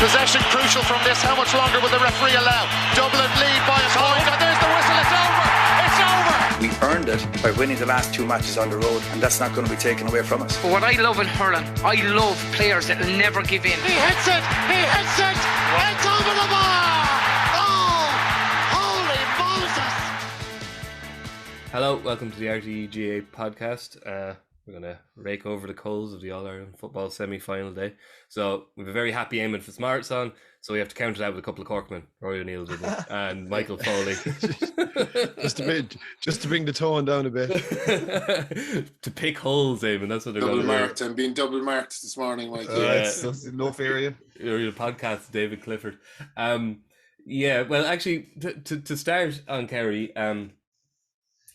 Possession crucial from this. How much longer will the referee allow? Dublin lead by a point, and there's the whistle. It's over. It's over. We earned it by winning the last 2 matches on the road, and that's not going to be taken away from us. But what I love in hurling, I love players that will never give in. He hits it. It's over the bar. Oh, holy Moses. Hello, welcome to the RTÉ GAA Podcast. We're going to rake over the coals of the All-Ireland football semi-final day. So we have a very happy Éamonn Fitzmaurice on, so we have to counter that with a couple of Corkmen, Rory and Michael Foley. just to bring the tone down a bit. To pick holes, Éamonn, that's what they're double going to do. marked. I'm being double marked this morning, Mikey. It's no fear of you. You're the podcast, David Clifford. Well, actually, to start on Kerry,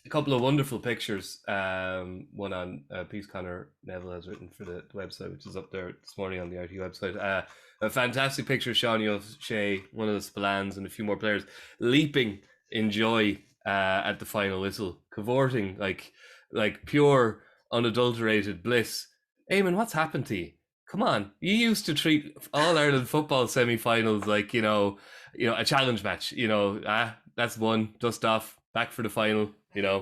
a couple of wonderful pictures. One on a piece Conor Neville has written for the website, which is up there this morning on the RTÉ website. A fantastic picture of Sean O'Shea, one of the Spillans, and a few more players leaping in joy at the final whistle, cavorting like pure, unadulterated bliss. Éamonn, what's happened to you? Come on, you used to treat All-Ireland football semi-finals like a challenge match. That's one, dust off, back for the final.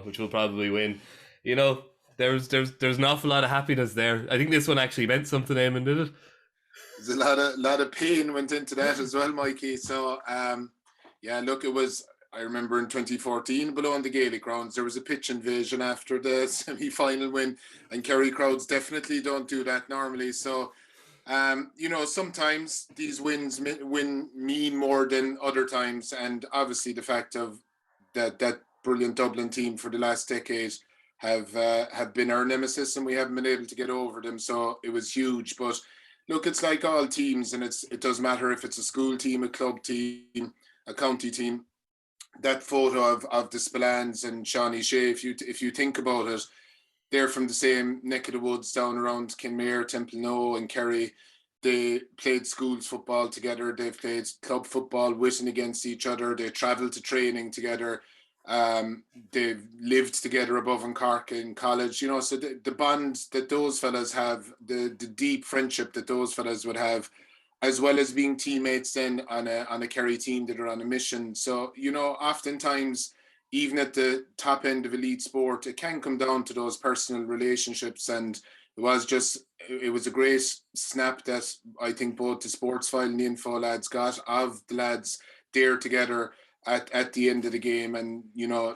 Which will probably win. There's an awful lot of happiness there. I think this one actually meant something, Éamonn, did it? There's a lot of pain went into that as well, Mikey. So, it was, I remember in 2014, below on the Gaelic grounds, there was a pitch invasion after the semi-final win, and Kerry crowds definitely don't do that normally. So, sometimes these wins mean more than other times, and obviously the fact of that brilliant Dublin team for the last decade have been our nemesis, and we haven't been able to get over them. So it was huge. But look, it's like all teams, and it doesn't matter if it's a school team, a club team, a county team. That photo of the Spillans and Sean O'Shea, if you think about it, they're from the same neck of the woods down around Kenmare, Templenoe and Kerry. They played schools football together. They've played club football with and against each other. They travelled to training together. They've lived together above in Cork in college, so the bond that those fellas have, the deep friendship that those fellas would have, as well as being teammates then on a Kerry team that are on a mission. So, oftentimes, even at the top end of elite sport, it can come down to those personal relationships. And it was a great snap that I think both the sports file and the info lads got of the lads there together at the end of the game, and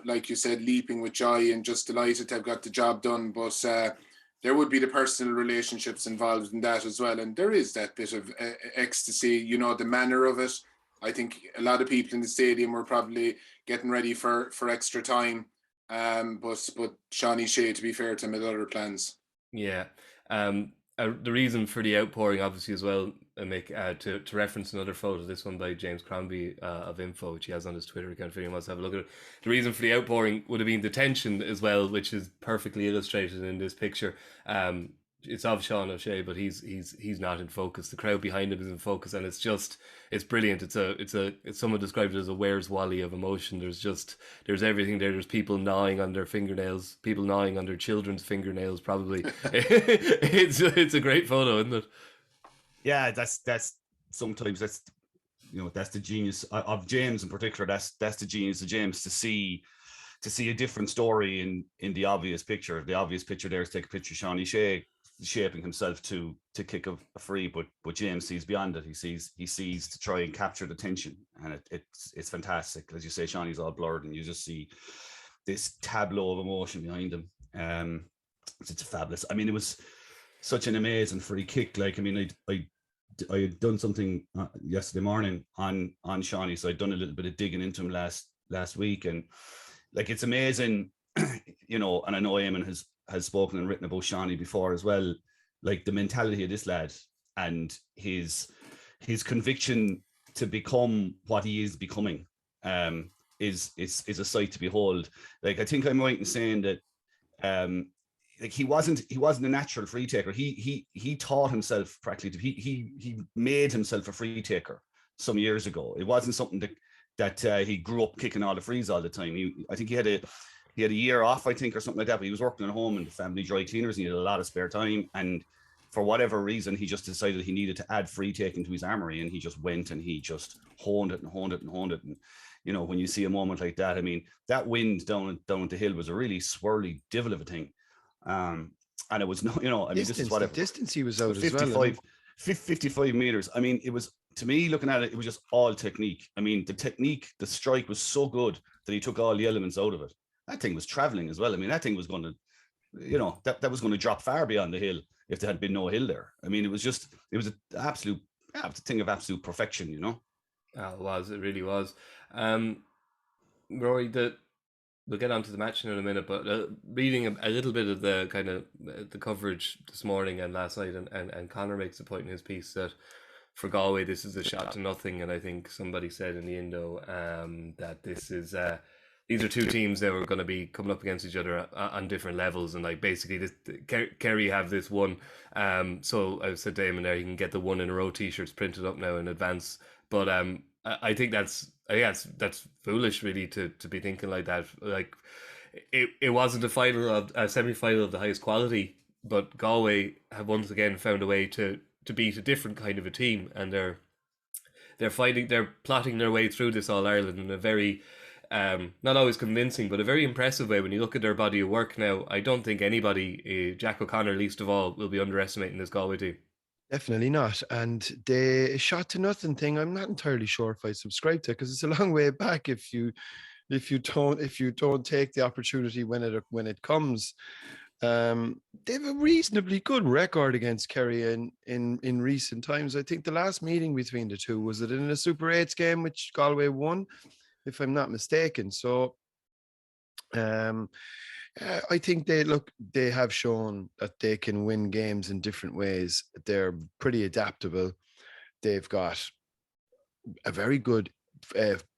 like you said, leaping with joy and just delighted to have got the job done. But there would be the personal relationships involved in that as well, and there is that bit of ecstasy, the manner of it. I think a lot of people in the stadium were probably getting ready for extra time, but Sean O'Shea, to be fair to him, had other plans. Yeah. The reason for the outpouring, obviously, as well, Mick, to reference another photo, this one by James Crombie of Info, which he has on his Twitter account if anyone wants to have a look at it. The reason for the outpouring would have been the tension as well, which is perfectly illustrated in this picture. It's of Sean O'Shea, but he's not in focus. The crowd behind him is in focus, and it's brilliant. It's someone described it as a Where's Wally of emotion. There's everything there. There's people gnawing on their fingernails, people gnawing on their children's fingernails, probably. It's a great photo, isn't it? Yeah, that's sometimes that's the genius of James in particular. That's the genius of James, to see a different story in the obvious picture. The obvious picture there is take a picture of Sean O'Shea shaping himself to kick a free, but James sees beyond it. He sees to try and capture the tension, and it's fantastic. As you say, Sean's all blurred, and you just see this tableau of emotion behind him. It's fabulous. I mean, it was such an amazing free kick. Like, I mean, I had done something yesterday morning on Sean, so I'd done a little bit of digging into him last week, and like, it's amazing, and I know Éamonn has spoken and written about Shawnee before as well, like the mentality of this lad and his conviction to become what he is becoming is a sight to behold. Like, I think I'm right in saying that like he wasn't a natural free taker. He taught himself practically he made himself a free taker some years ago. It wasn't something that he grew up kicking all the frees all the time. I think he had a year off, I think, or something like that, but he was working at home in the family dry cleaners, and he had a lot of spare time, and for whatever reason, he just decided he needed to add free taking to his armory, and he just went and he just honed it. And you know, when you see a moment like that, I mean, that wind down the hill was a really swirly divil of a thing. And it was no, you know, I mean, this is what the distance he was out 55, as well. 55 meters. I mean, it was, to me, looking at it, it was just all technique. I mean, the technique, the strike was so good that he took all the elements out of it. That thing was traveling as well. I mean, that thing was going to, you know, that was going to drop far beyond the hill if there had been no hill there. I mean, it was an absolute, it was a thing of absolute perfection, you know. Oh, it really was. Rory, we'll get on to the match in a minute, but reading a little bit of the kind of the coverage this morning and last night, and Conor makes a point in his piece that for Galway this is a shot to nothing, and I think somebody said in the Indo that this is these are two teams that were going to be coming up against each other on different levels, and like basically Kerry have this one, so I said to Éamonn there, you can get the 1 in a row t-shirts printed up now in advance, but I think that's foolish really to be thinking like that. Like it wasn't a semi-final of the highest quality, but Galway have once again found a way to beat a different kind of a team, and they're plotting their way through this All Ireland in a very not always convincing, but a very impressive way. When you look at their body of work now, I don't think anybody, Jack O'Connor least of all, will be underestimating this Galway team. Definitely not. And the shot to nothing thing, I'm not entirely sure if I subscribe to, because it's a long way back if you don't take the opportunity when it comes. They have a reasonably good record against Kerry in recent times. I think the last meeting between the two was it in a Super 8s game, which Galway won, if I'm not mistaken. So I think they have shown that they can win games in different ways. They're pretty adaptable. They've got a very good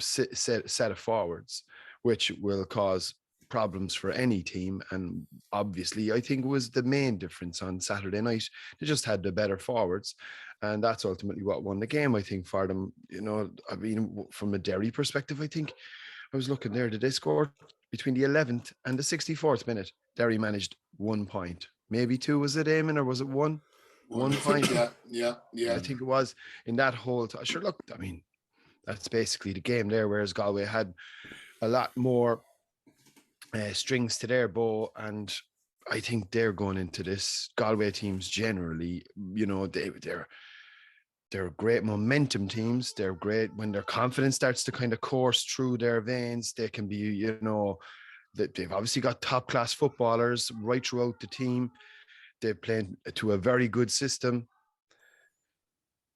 set of forwards, which will cause problems for any team. And obviously, I think it was the main difference on Saturday night. They just had the better forwards, and that's ultimately what won the game, I think, for them. You know, I mean, from a Derry perspective, I think I was looking there. Did they score between the 11th and the 64th minute? Derry managed 1 point, maybe 2. Was it, Éamonn, or was it 1? 1 point. Yeah. I think it was in that whole. Sure, look, I mean, that's basically the game there. Whereas Galway had a lot more strings to their bow, and I think they're going into this. Galway teams generally, you know, they're great momentum teams. They're great when their confidence starts to kind of course through their veins. They can be, you know, they've obviously got top class footballers right throughout the team. They play to a very good system.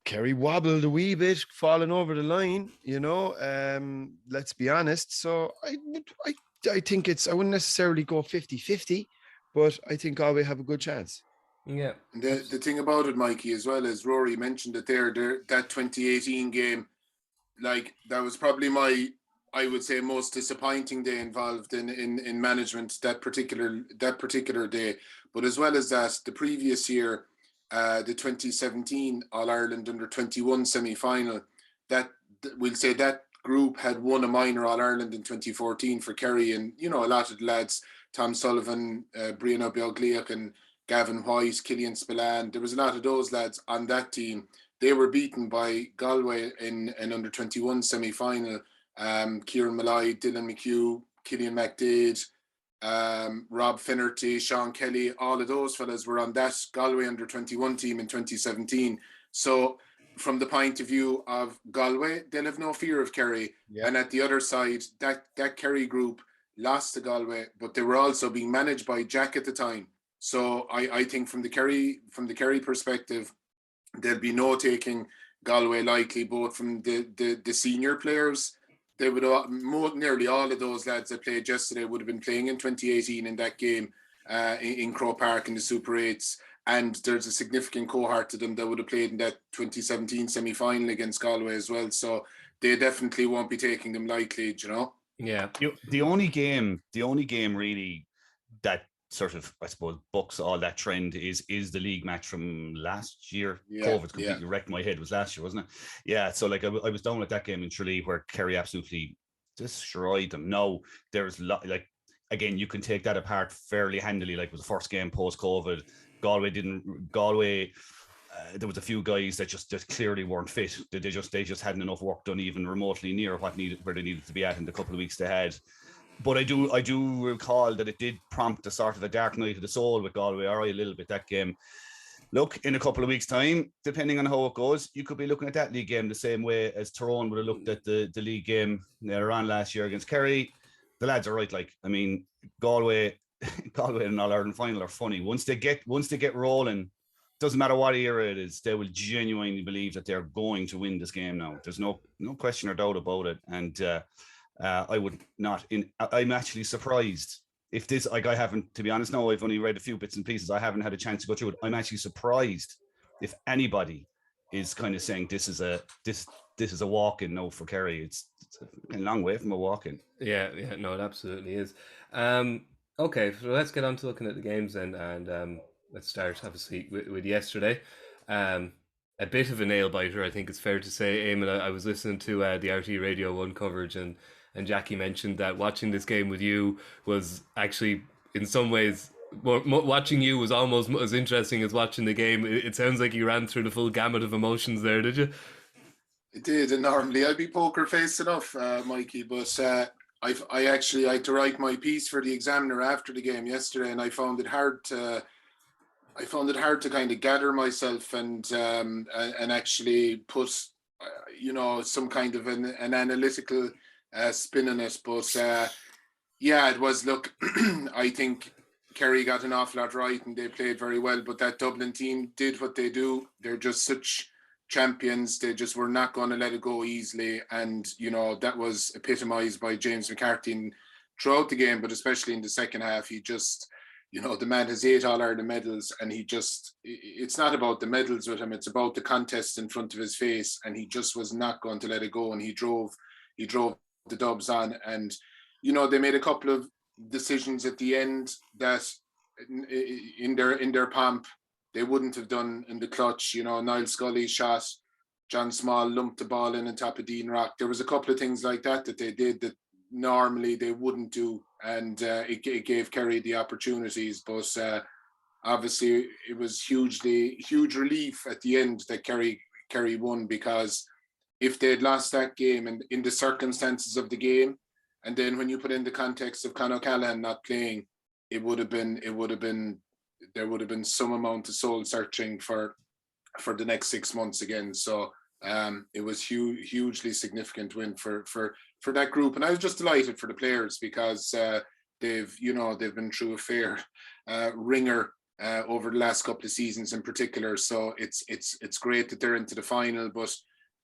Kerry wobbled a wee bit, falling over the line, you know. Let's be honest. So I think I wouldn't necessarily go 50-50, but I think Galway have a good chance. Yeah. And the thing about it, Mikey, as well as Rory mentioned it there, that 2018 game, like that was probably I would say, most disappointing day involved in management that particular day. But as well as that, the previous year, the 2017 All Ireland Under-21 semi-final, that we'll say that group had won a minor All Ireland in 2014 for Kerry, and you know, a lot of the lads, Tom Sullivan, Brian O'Beogliach and Gavin White, Killian Spillane, there was a lot of those lads on that team. They were beaten by Galway in an Under-21 semi-final. Kieran Malloy, Dylan McHugh, Killian McDade, Rob Finnerty, Sean Kelly, all of those fellas were on that Galway Under-21 team in 2017. So from the point of view of Galway, they'll have no fear of Kerry. Yeah. And at the other side, that Kerry group lost to Galway, but they were also being managed by Jack at the time. So I think from the Kerry perspective, there'll be no taking Galway lightly, both from the senior players. They would nearly all of those lads that played yesterday would have been playing in 2018 in that game in Croke Park in the Super 8s. And there's a significant cohort to them that would have played in that 2017 semi-final against Galway as well. So they definitely won't be taking them lightly, you know? Yeah. The only game really that sort of, I suppose, bucks all that trend is the league match from last year. Yeah, COVID completely wrecked my head. It was last year, wasn't it? Yeah. So like I was down at that game in Tralee where Kerry absolutely destroyed them. No, there's like, again, you can take that apart fairly handily. Like it was the first game post-COVID. Galway. There was a few guys that just clearly weren't fit. They just hadn't enough work done even remotely near where they needed to be at in the couple of weeks they had. But I do recall that it did prompt the sort of a dark night of the soul with Galway, a little bit, that game. Look, in a couple of weeks' time, depending on how it goes, you could be looking at that league game the same way as Tyrone would have looked at the league game they were on last year against Kerry. The lads are right. Like, I mean, Galway in an All-Ireland final are funny. Once they get rolling, doesn't matter what era it is, they will genuinely believe that they're going to win this game now. There's no question or doubt about it. And I would not. I'm actually surprised if this, like, I haven't, to be honest, no, I've only read a few bits and pieces. I haven't had a chance to go through it. I'm actually surprised if anybody is kind of saying this is a walk-in now for Kerry. It's a long way from a walk-in. Yeah, no, it absolutely is. Okay, so let's get on to looking at the games then, and let's start obviously with yesterday. A bit of a nail biter, I think it's fair to say. Éamonn, I was listening to the RTÉ Radio 1 coverage, and Jackie mentioned that watching this game with you was actually, in some ways, watching you was almost as interesting as watching the game. It sounds like you ran through the full gamut of emotions there, did you? It did, and normally I'd be poker faced enough, Mikey, but I actually had to write my piece for the Examiner after the game yesterday, and I found it hard to kind of gather myself and actually put some kind of an analytical spin on it. But it was, look, I think Kerry got an awful lot right and they played very well, but that Dublin team did what they do. They're just such champions. They just were not going to let it go easily, and that was epitomised by James McCarthy throughout the game, but especially in the second half. He just, the man has 8 All-Ireland medals, and it's not about the medals with him, it's about the contest in front of his face, and he just was not going to let it go, and he drove the Dubs on. And they made a couple of decisions at the end that in their pomp they wouldn't have done in the clutch. Niall Scully shot, John Small lumped the ball in on top of Dean Rock. There was a couple of things like that they did that normally they wouldn't do, and it gave Kerry the opportunities. But obviously it was huge relief at the end that Kerry won, because if they'd lost that game and in the circumstances of the game, and then when you put in the context of Conor Callahan not playing, there would have been some amount of soul searching for the next 6 months again. So it was hugely significant win for that group, and I was just delighted for the players, because they've been through a fair ringer over the last couple of seasons in particular. So it's great that they're into the final, but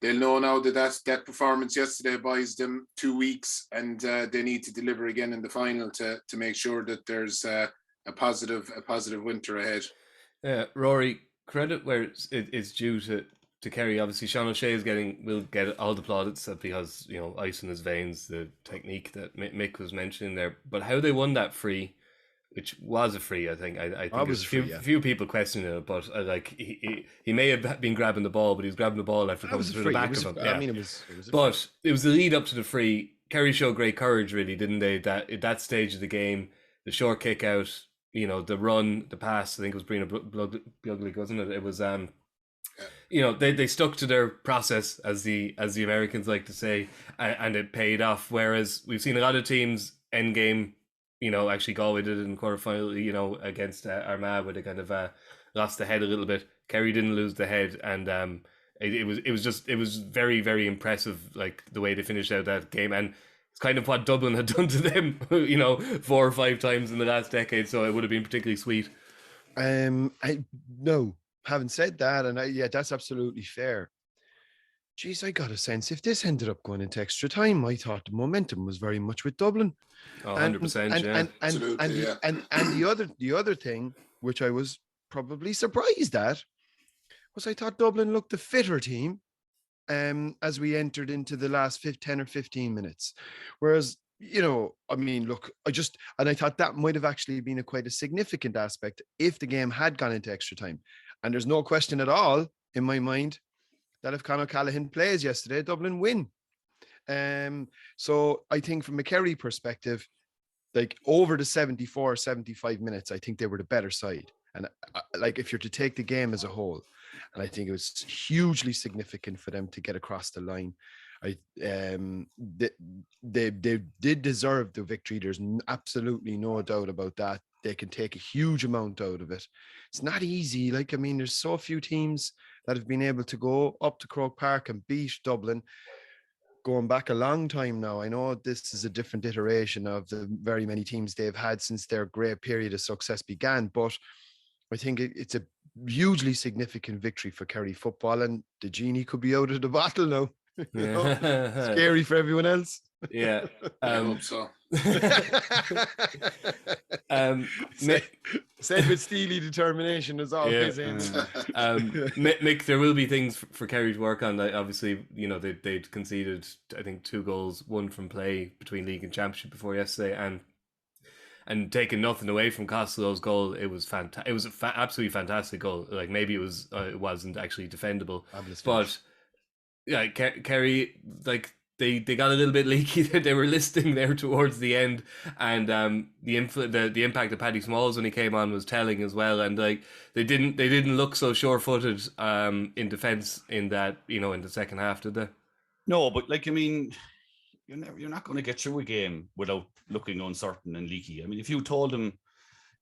they'll know now that performance yesterday buys them 2 weeks, and they need to deliver again in the final to make sure that there's a positive winter ahead. Rory, credit where it's due to Kerry. Obviously, Sean O'Shea will get all the plaudits because ice in his veins, the technique that Mick was mentioning there. But how they won that free, which was a free, I think. I think there's a few people questioning it, but he may have been grabbing the ball, but he was grabbing the ball after coming through the back of him. I mean, it was but it was the lead up to the free. Kerry showed great courage, really, didn't they? That at that stage of the game, the short kick out, the run, the pass. I think it was Brina Buglig, wasn't it? It was they stuck to their process, as the Americans like to say, and it paid off. Whereas we've seen a lot of teams end game. Actually Galway did it in quarterfinal, against Armagh, where they kind of lost the head a little bit. Kerry didn't lose the head, and it was very, very impressive, like the way they finished out that game, and it's kind of what Dublin had done to them, 4 or 5 times in the last decade. So it would have been particularly sweet. Having said that, and that's absolutely fair. Geez, I got a sense if this ended up going into extra time, I thought the momentum was very much with Dublin. 100%, yeah. And the other thing, which I was probably surprised at, was I thought Dublin looked the fitter team as we entered into the last 10 or 15 minutes. Whereas, I thought that might have actually been quite a significant aspect if the game had gone into extra time. And there's no question at all in my mind that if Conor Callahan plays yesterday, Dublin win. So I think from a Kerry perspective, like over the 74, 75 minutes, I think they were the better side. And like, if you're to take the game as a whole, and I think it was hugely significant for them to get across the line. They did deserve the victory. There's absolutely no doubt about that. They can take a huge amount out of it. It's not easy. Like, I mean, there's so few teams that have been able to go up to Croke Park and beat Dublin, going back a long time now. I know this is a different iteration of the very many teams they've had since their great period of success began, but I think it's a hugely significant victory for Kerry football, and the genie could be out of the bottle now. Scary for everyone else. Yeah. I hope so. Said with steely determination as always. Yeah. Mick, there will be things for Kerry to work on. Like, obviously, you know, they'd conceded, I think, 2 goals, 1 from play between league and championship before yesterday, and taking nothing away from Costello's goal. It was fantastic. It was an absolutely fantastic goal. Like, maybe it wasn't actually defendable, but yeah, Kerry, like, they got a little bit leaky. They were listing there towards the end, and the impact of Paddy Smalls when he came on was telling as well. And like, they didn't look so sure-footed in defence in that, you know, in the second half, did they? No, but like, I mean, you're not going to get through a game without looking uncertain and leaky. I mean, if you told them,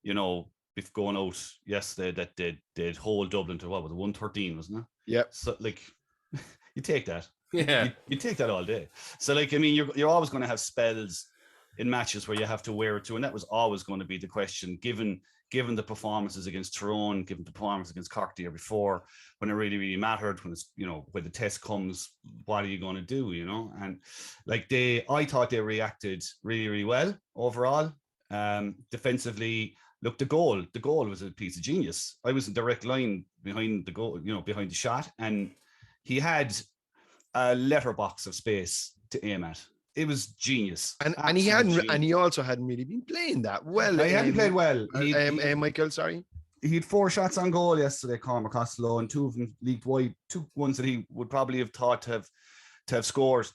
you know, if going out yesterday that they'd hold Dublin to what was it, 113, wasn't it? Yep. So like, you take that. Yeah, you take that all day. So like, I mean, you're always going to have spells in matches where you have to wear it to, and that was always going to be the question, given the performances against Tyrone, given the performance against Cork the year before, when it really mattered, when it's, you know, when the test comes, what are you going to do, you know? And like, I thought they reacted really well overall. Defensively, look, the goal was a piece of genius. I was in direct line behind the goal, you know, behind the shot, and he had a letterbox of space to aim at. It was genius. And he hadn't, genius. And he also hadn't really been playing that well. He hadn't played well. Michael, sorry. He had 4 shots on goal yesterday, Cormac Costello, and 2 of them leaked wide. 2 ones that he would probably have thought to have scored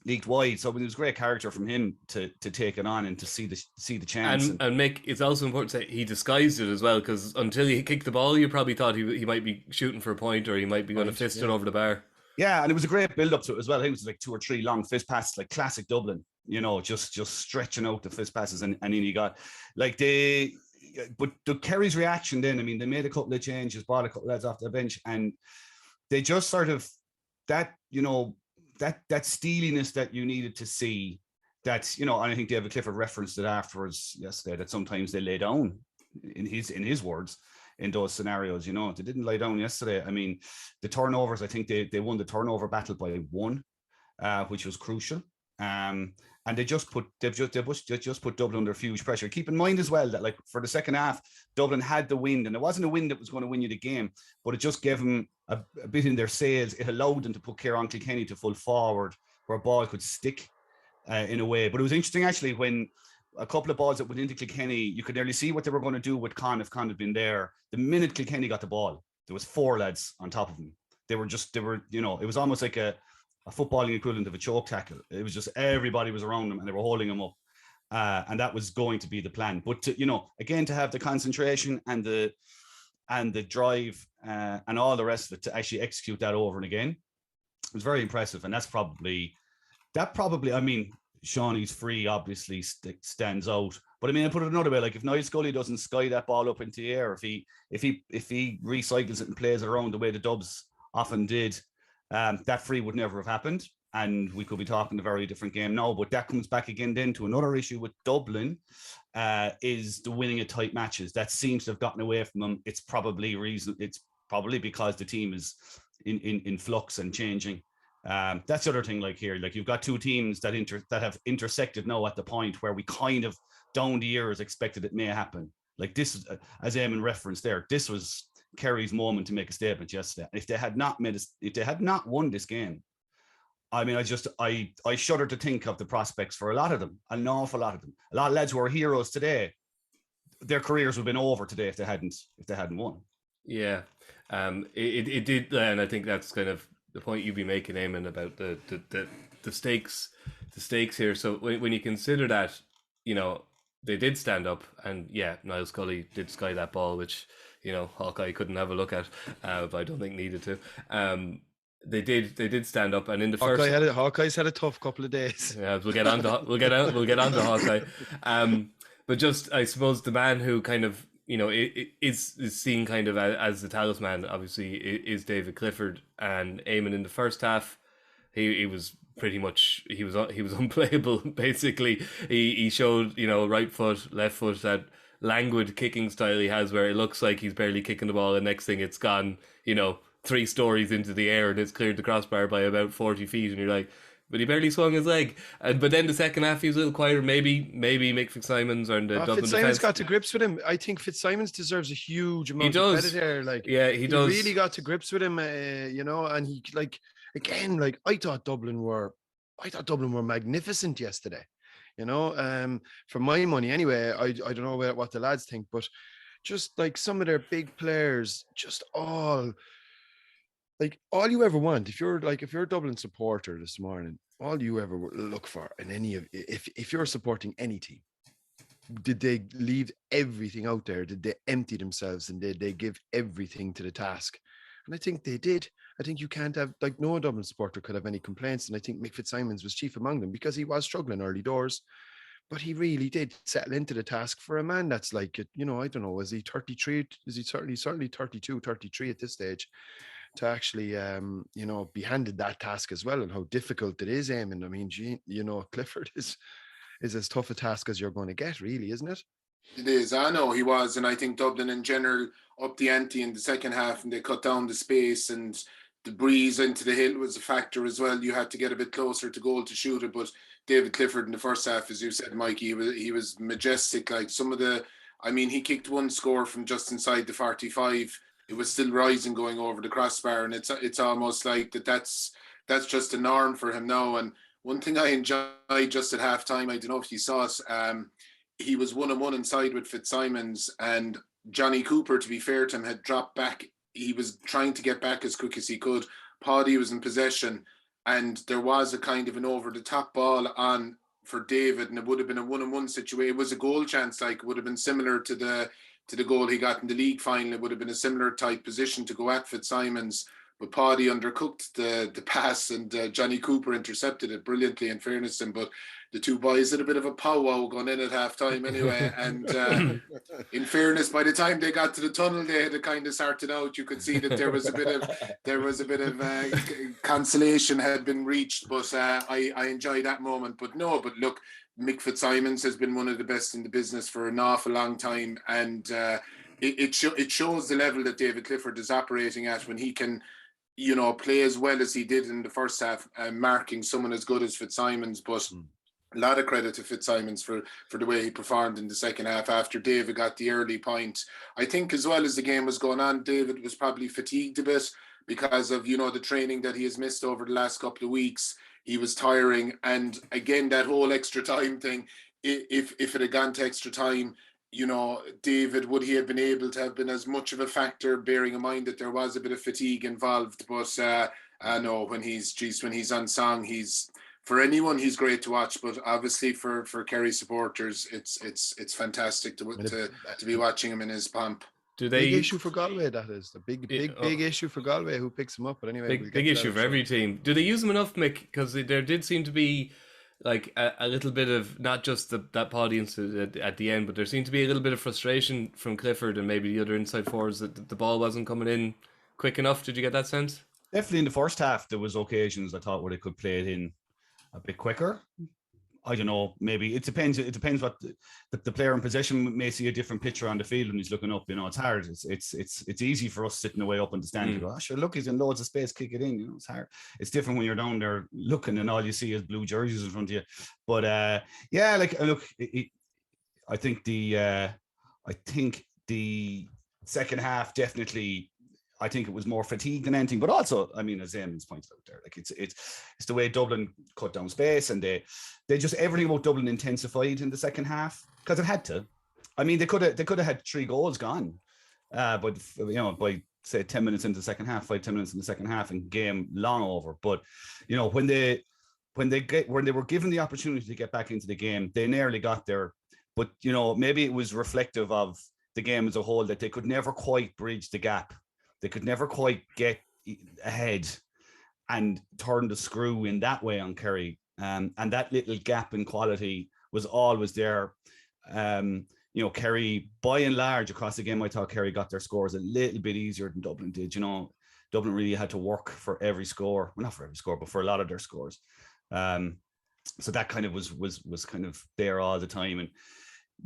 leaked wide. So it was great character from him to take it on and to see the chance. And Mick, it's also important to say he disguised it as well, because until he kicked the ball, you probably thought he might be shooting for a point, or he might be going to fist it over the bar. Yeah, and it was a great build up to it as well. I think it was like 2 or 3 long fist passes, like classic Dublin, you know, just stretching out the fist passes, and then you got like but the Kerry's reaction then, I mean, they made a couple of changes, brought a couple of lads off the bench, and they just sort of that, you know, that steeliness that you needed to see, that, you know, and I think David Clifford referenced it afterwards yesterday, that sometimes they lay down, in his words, in those scenarios. You know, they didn't lie down yesterday. I mean, the turnovers, I think they won the turnover battle by 1, which was crucial. And they just put Dublin under huge pressure. Keep in mind as well that, like, for the second half, Dublin had the wind, and it wasn't a wind that was going to win you the game, but it just gave them a bit in their sails. It allowed them to put Kerry and Galway to full forward, where a ball could stick in a way. But it was interesting, actually, when a couple of balls that went into Kilkenny, you could nearly see what they were going to do with Con if Con had been there. The minute Kilkenny got the ball, there was 4 lads on top of him. They were, you know, it was almost like a footballing equivalent of a choke tackle. It was just everybody was around them and they were holding them up. And that was going to be the plan. But, you know, again, to have the concentration and the drive and all the rest of it to actually execute that over and again, it was very impressive. And that probably, I mean, Shawnee's free obviously stands out, but I mean, I put it another way, like, if Niall Scully doesn't sky that ball up into the air, if he recycles it and plays it around the way the Dubs often did, that free would never have happened, and we could be talking a very different game now. But that comes back again then to another issue with Dublin, is the winning of tight matches. That seems to have gotten away from them. It's probably because the team is in flux and changing. That's the other thing, like here, like, you've got 2 teams that have intersected now at the point where we kind of down the years expected it may happen. Like this, as Éamonn referenced there, this was Kerry's moment to make a statement yesterday. If they had not won this game, I mean, I shudder to think of the prospects for a lot of them, an awful lot of them. A lot of lads who are heroes today, their careers would have been over today if they hadn't won. Yeah, it did, and I think that's kind of the point you'd be making, Éamonn, about the stakes here. So when you consider that, you know, they did stand up, and yeah, Niall Scully did sky that ball, which HawkEye couldn't have a look at, but I don't think needed to. They did stand up, and in the Hawkeye's had a tough couple of days. Yeah, we'll get on to HawkEye. But just, I suppose, the man who kind of is seen kind of as the talisman, obviously, is David Clifford. And Éamonn in the first half, he was pretty much he was unplayable. Basically, he showed right foot, left foot, that languid kicking style he has, where it looks like he's barely kicking the ball, and next thing it's gone 3 stories into the air and it's cleared the crossbar by about 40 feet, and you're like, but he barely swung his leg. But then the second half he was a little quieter. Maybe Mick Fitzmaurice or the Dublin Fitzmaurice defense got to grips with him. I think Fitzmaurice deserves a huge amount of credit there. He does. Really got to grips with him, and he I thought Dublin were magnificent yesterday. For my money anyway. I don't know what the lads think, but just like some of their big players, just all you ever want, if you're a Dublin supporter this morning, all you ever look for in if you're supporting any team, did they leave everything out there? Did they empty themselves, and did they give everything to the task? And I think they did. I think you can't have, no Dublin supporter could have any complaints. And I think Mick Fitzmaurice was chief among them, because he was struggling early doors, but he really did settle into the task for a man that's I don't know, is he 33? Is he certainly 32, 33 at this stage? To actually, be handed that task as well, and how difficult it is, Éamonn. I mean, Clifford is as tough a task as you're going to get, really, isn't it? It is. I know he was, and I think Dublin in general upped the ante in the second half, and they cut down the space, and the breeze into the hill was a factor as well. You had to get a bit closer to goal to shoot it, but David Clifford in the first half, as you said, Mikey, he was majestic. Like he kicked one score from just inside the 45. It was still rising going over the crossbar, and it's almost like that's just a norm for him now. And one thing I enjoyed just at halftime, I don't know if you saw it, he was 1-on-1 inside with Fitzmaurice, and Johnny Cooper, to be fair to him, had dropped back. He was trying to get back as quick as he could. Paddy was in possession, and there was a kind of an over-the-top ball on for David, and it would have been a 1-on-1 situation. It was a goal chance, it would have been similar to the goal he got in the league final. It would have been a similar type position to go at Fitzmaurice, but Paddy undercooked the pass, and Johnny Cooper intercepted it brilliantly, in fairness to him. But the two boys had a bit of a powwow going in at halftime anyway. And in fairness, by the time they got to the tunnel, they had to kind of sorted out. You could see that there was a bit of consolation had been reached. But I enjoyed that moment. But look, Mick Fitzmaurice has been one of the best in the business for an awful long time, and it shows the level that David Clifford is operating at when he can, play as well as he did in the first half, marking someone as good as Fitzmaurice. But a lot of credit to Fitzmaurice for the way he performed in the second half after David got the early point. I think as well as the game was going on, David was probably fatigued a bit because of, the training that he has missed over the last couple of weeks. He was tiring, and again, that whole extra time thing, if it had gone to extra time, David, would he have been able to have been as much of a factor, bearing in mind that there was a bit of fatigue involved? But I know when he's on song, for anyone, he's great to watch. But obviously for Kerry supporters, it's fantastic to be watching him in his pomp. Big issue for Galway, that is. A big issue for Galway, who picks him up. But anyway, big issue for every team. Do they use him enough, Mick? Because there did seem to be a little bit of, not just that Paddy incident at the end, but there seemed to be a little bit of frustration from Clifford and maybe the other inside forwards that the ball wasn't coming in quick enough. Did you get that sense? Definitely in the first half, there was occasions I thought where they could play it in a bit quicker. I don't know, maybe it depends what the player in possession may see a different picture on the field when he's looking up. It's hard. It's easy for us sitting away up in the stand to go, sure, look, he's in loads of space, kick it in. It's hard. It's different when you're down there looking and all you see is blue jerseys in front of you. But look, I think the second half definitely, I think it was more fatigue than anything, but also, I mean, as Éamonn's pointed out there, it's the way Dublin cut down space, and they just, everything about Dublin intensified in the second half because it had to. I mean, they could have had 3 goals gone, but by say 10 minutes into the second half, 5-10 minutes in the second half, and game long over. But when they were given the opportunity to get back into the game, they nearly got there. But, you know, maybe it was reflective of the game as a whole that they could never quite bridge the gap. They could never quite get ahead and turn the screw in that way on Kerry. And that little gap in quality was always there. You know, Kerry, by and large, across the game, I thought Kerry got their scores a little bit easier than Dublin did. You know, Dublin really had to work for every score. Well, not for every score, but for a lot of their scores. So that kind of was kind of there all the time. And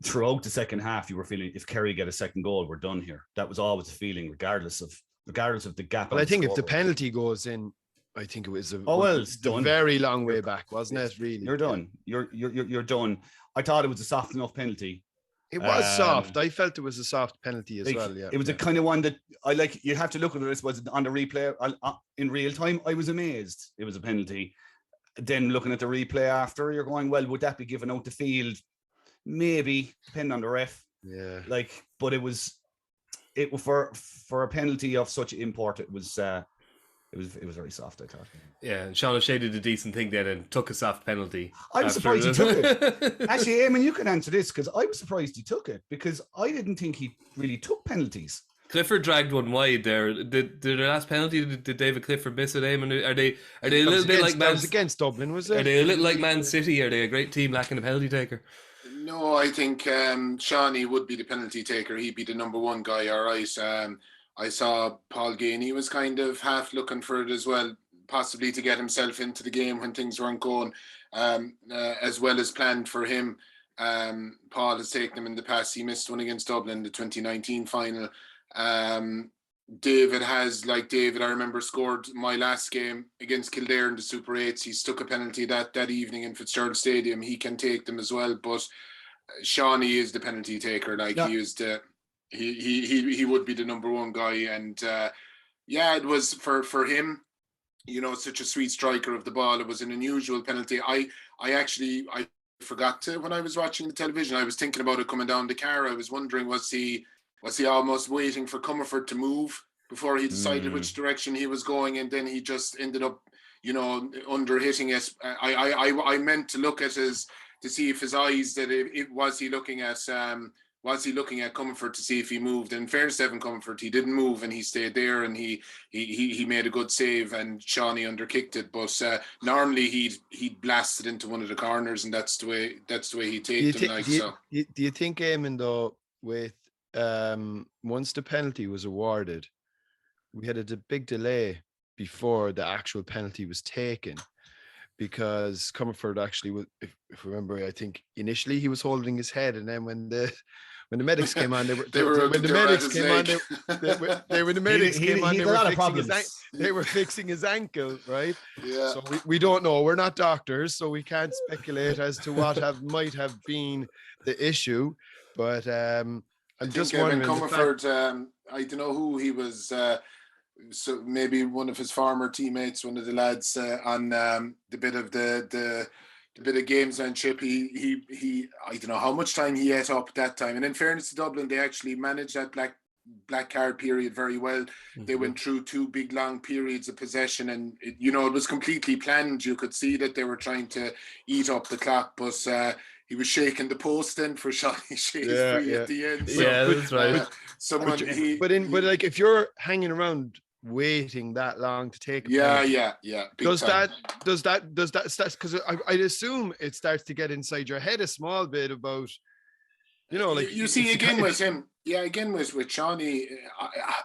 throughout the second half, you were feeling if Kerry get a second goal, we're done here. That was always the feeling, regardless of the gap. Well, I think if the penalty goes in, I think it was it's a done. Very long way back, wasn't it? Really, you're done. You're done. I thought it was a soft enough penalty. It was soft. I felt it was a soft penalty as well. Yeah, it was a kind of one that I like. You have to look at it. Was on the replay in real time. I was amazed it was a penalty. Then looking at the replay after, you're going, well, would that be given out the field? Maybe, depending on the ref. Yeah. Like, but it was for a penalty of such import. It was very soft, I thought. Yeah, and Sean O'Shea did a decent thing then and took a soft penalty. I was surprised he took it. Actually, Éamonn, you can answer this because I was surprised he took it because I didn't think he really took penalties. Clifford dragged one wide there. Did the last penalty? Did David Clifford miss it? Éamonn, are they a little bit like Man? Against Dublin, was it? Are they a little like Man City? Are they a great team lacking a penalty taker? No, I think Shawnee would be the penalty taker. He'd be the number one guy. All right. I saw Paul Gainey was kind of half looking for it as well, possibly to get himself into the game when things weren't going as well as planned for him. Paul has taken him in the past. He missed one against Dublin, the 2019 final. David, I remember scored my last game against Kildare in the Super 8s. He stuck a penalty that evening in Fitzgerald Stadium. He can take them as well, but Shawnee is the penalty taker. He is the he would be the number one guy. And it was for him, you know, such a sweet striker of the ball. It was an unusual penalty. I forgot to, when I was watching the television, I was thinking about it coming down the car. I was wondering, was he almost waiting for Comerford to move before he decided which direction he was going, and then he just ended up, you know, under hitting it. I meant to look at to see if his eyes, was he looking at Comerford to see if he moved. And in fairness to Evan Comerford, he didn't move and he stayed there, and he made a good save, and Shawnee underkicked it. But normally he'd blasted into one of the corners, and that's the way he takes them. Do you think, Éamonn, though, with once the penalty was awarded, we had a big delay before the actual penalty was taken, because Comerford actually was, if you remember, I think initially he was holding his head, and then when the medics came on, they were fixing his ankle, right? Yeah. So we don't know. We're not doctors, so we can't speculate as to what might have been the issue. But I'm just wondering. Comerford, I don't know who he was. So maybe one of his former teammates, one of the lads on the bit of the bit of gamesmanship. He I don't know how much time he ate up that time. And in fairness to Dublin, they actually managed that black card period very well. Mm-hmm. They went through 2 big long periods of possession, and it was completely planned. You could see that they were trying to eat up the clock, but he was shaking the post then for Shawnee Shea at the end. That's right. But if you're hanging around waiting that long to take a penalty, does that because I'd assume it starts to get inside your head a small bit about, you know, like you see again with him. Yeah, again with Shawnee,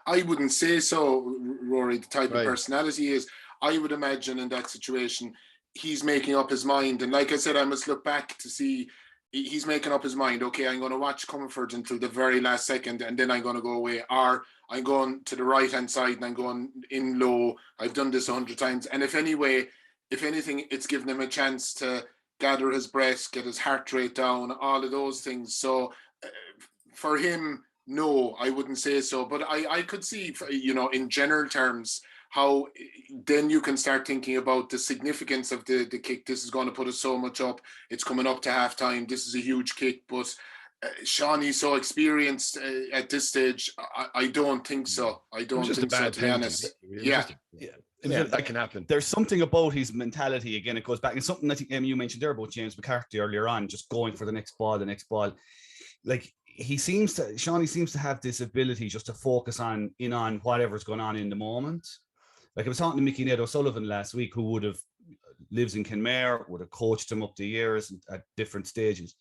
I wouldn't say so, Rory, the type of personality he is. I would imagine in that situation he's making up his mind, and like I said, I must look back to see he's making up his mind. Okay, I'm going to watch Comerford until the very last second, and then I'm going to go away, or I'm going to the right hand side and I'm going in low. I've done this 100 times, and if anything, it's given him a chance to gather his breath, get his heart rate down, all of those things. So for him, no, I wouldn't say so, but I could see, you know, in general terms, how then you can start thinking about the significance of the kick. This is going to put us so much up. It's coming up to half time. This is a huge kick, but Shawnee's so experienced at this stage. I don't think so. I don't think so, to be honest. that can happen. There's something about his mentality. Again, it goes back and something I think you mentioned there about James McCarthy earlier on, just going for the next ball. Like Shawnee seems to have this ability just to focus on whatever's going on in the moment. Like I was talking to Mickey Ned O'Sullivan last week, who lives in Kenmare, would have coached him up the years at different stages.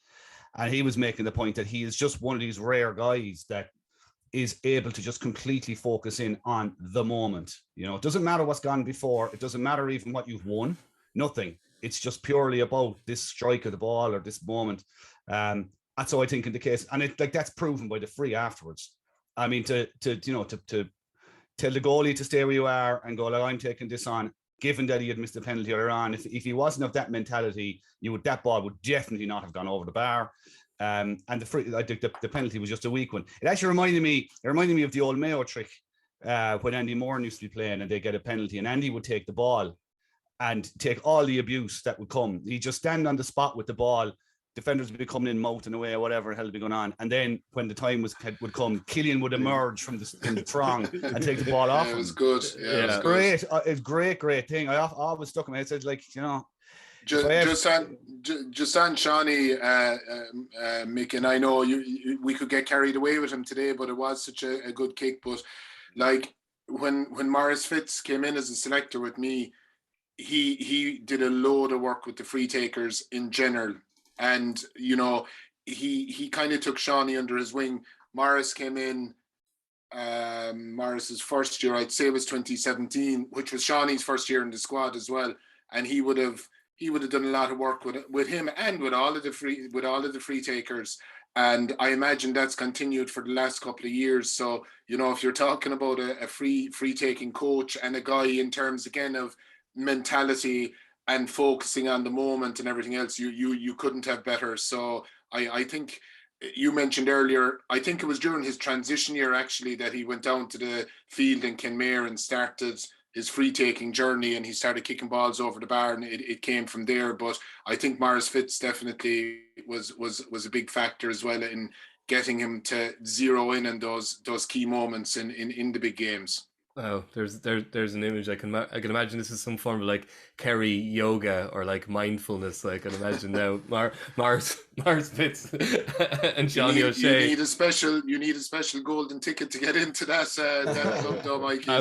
And he was making the point that he is just one of these rare guys that is able to just completely focus in on the moment. It doesn't matter what's gone before. It doesn't matter even what you've won. Nothing. It's just purely about this strike of the ball or this moment. That's how I think in the case. And that's proven by the free afterwards. I mean, to tell the goalie to stay where you are and go, like, I'm taking this on, given that he had missed the penalty earlier on. If he wasn't of that mentality, that ball would definitely not have gone over the bar. And I think the penalty was just a weak one. It actually reminded me of the old Mayo trick when Andy Moore used to be playing and they get a penalty and Andy would take the ball and take all the abuse that would come. He'd just stand on the spot with the ball. Defenders would be coming in, mouthing away, or whatever the hell would be going on. And then when the time would come, Killian would emerge from in the throng and take the ball off. It was good. Yeah, it was great. It's great thing. I always stuck in my head. Said, like, just on Shawnee, Mick, and I know we could get carried away with him today, but it was such a good kick. But like when Maurice Fitz came in as a selector with me, he did a load of work with the free takers in general. And, he kind of took Shawnee under his wing. Maurice came in, Maurice's first year, I'd say, was 2017, which was Shawnee's first year in the squad as well. And he would have done a lot of work with him and with all of the free takers. And I imagine that's continued for the last couple of years. So, if you're talking about a free taking coach and a guy in terms, again, of mentality and focusing on the moment and everything else, you couldn't have better. So I think you mentioned earlier, I think it was during his transition year actually that he went down to the field in Kenmare and started his free taking journey, and he started kicking balls over the bar, and it came from there. But I think Maurice Fitz definitely was a big factor as well in getting him to zero in on those key moments in the big games. Oh, there's an image I can imagine. This is some form of like Kerry yoga or like mindfulness. I can imagine now. Mars Fitz and Shawnee O'Shea. You need a special golden ticket to get into that club, though, Mikey.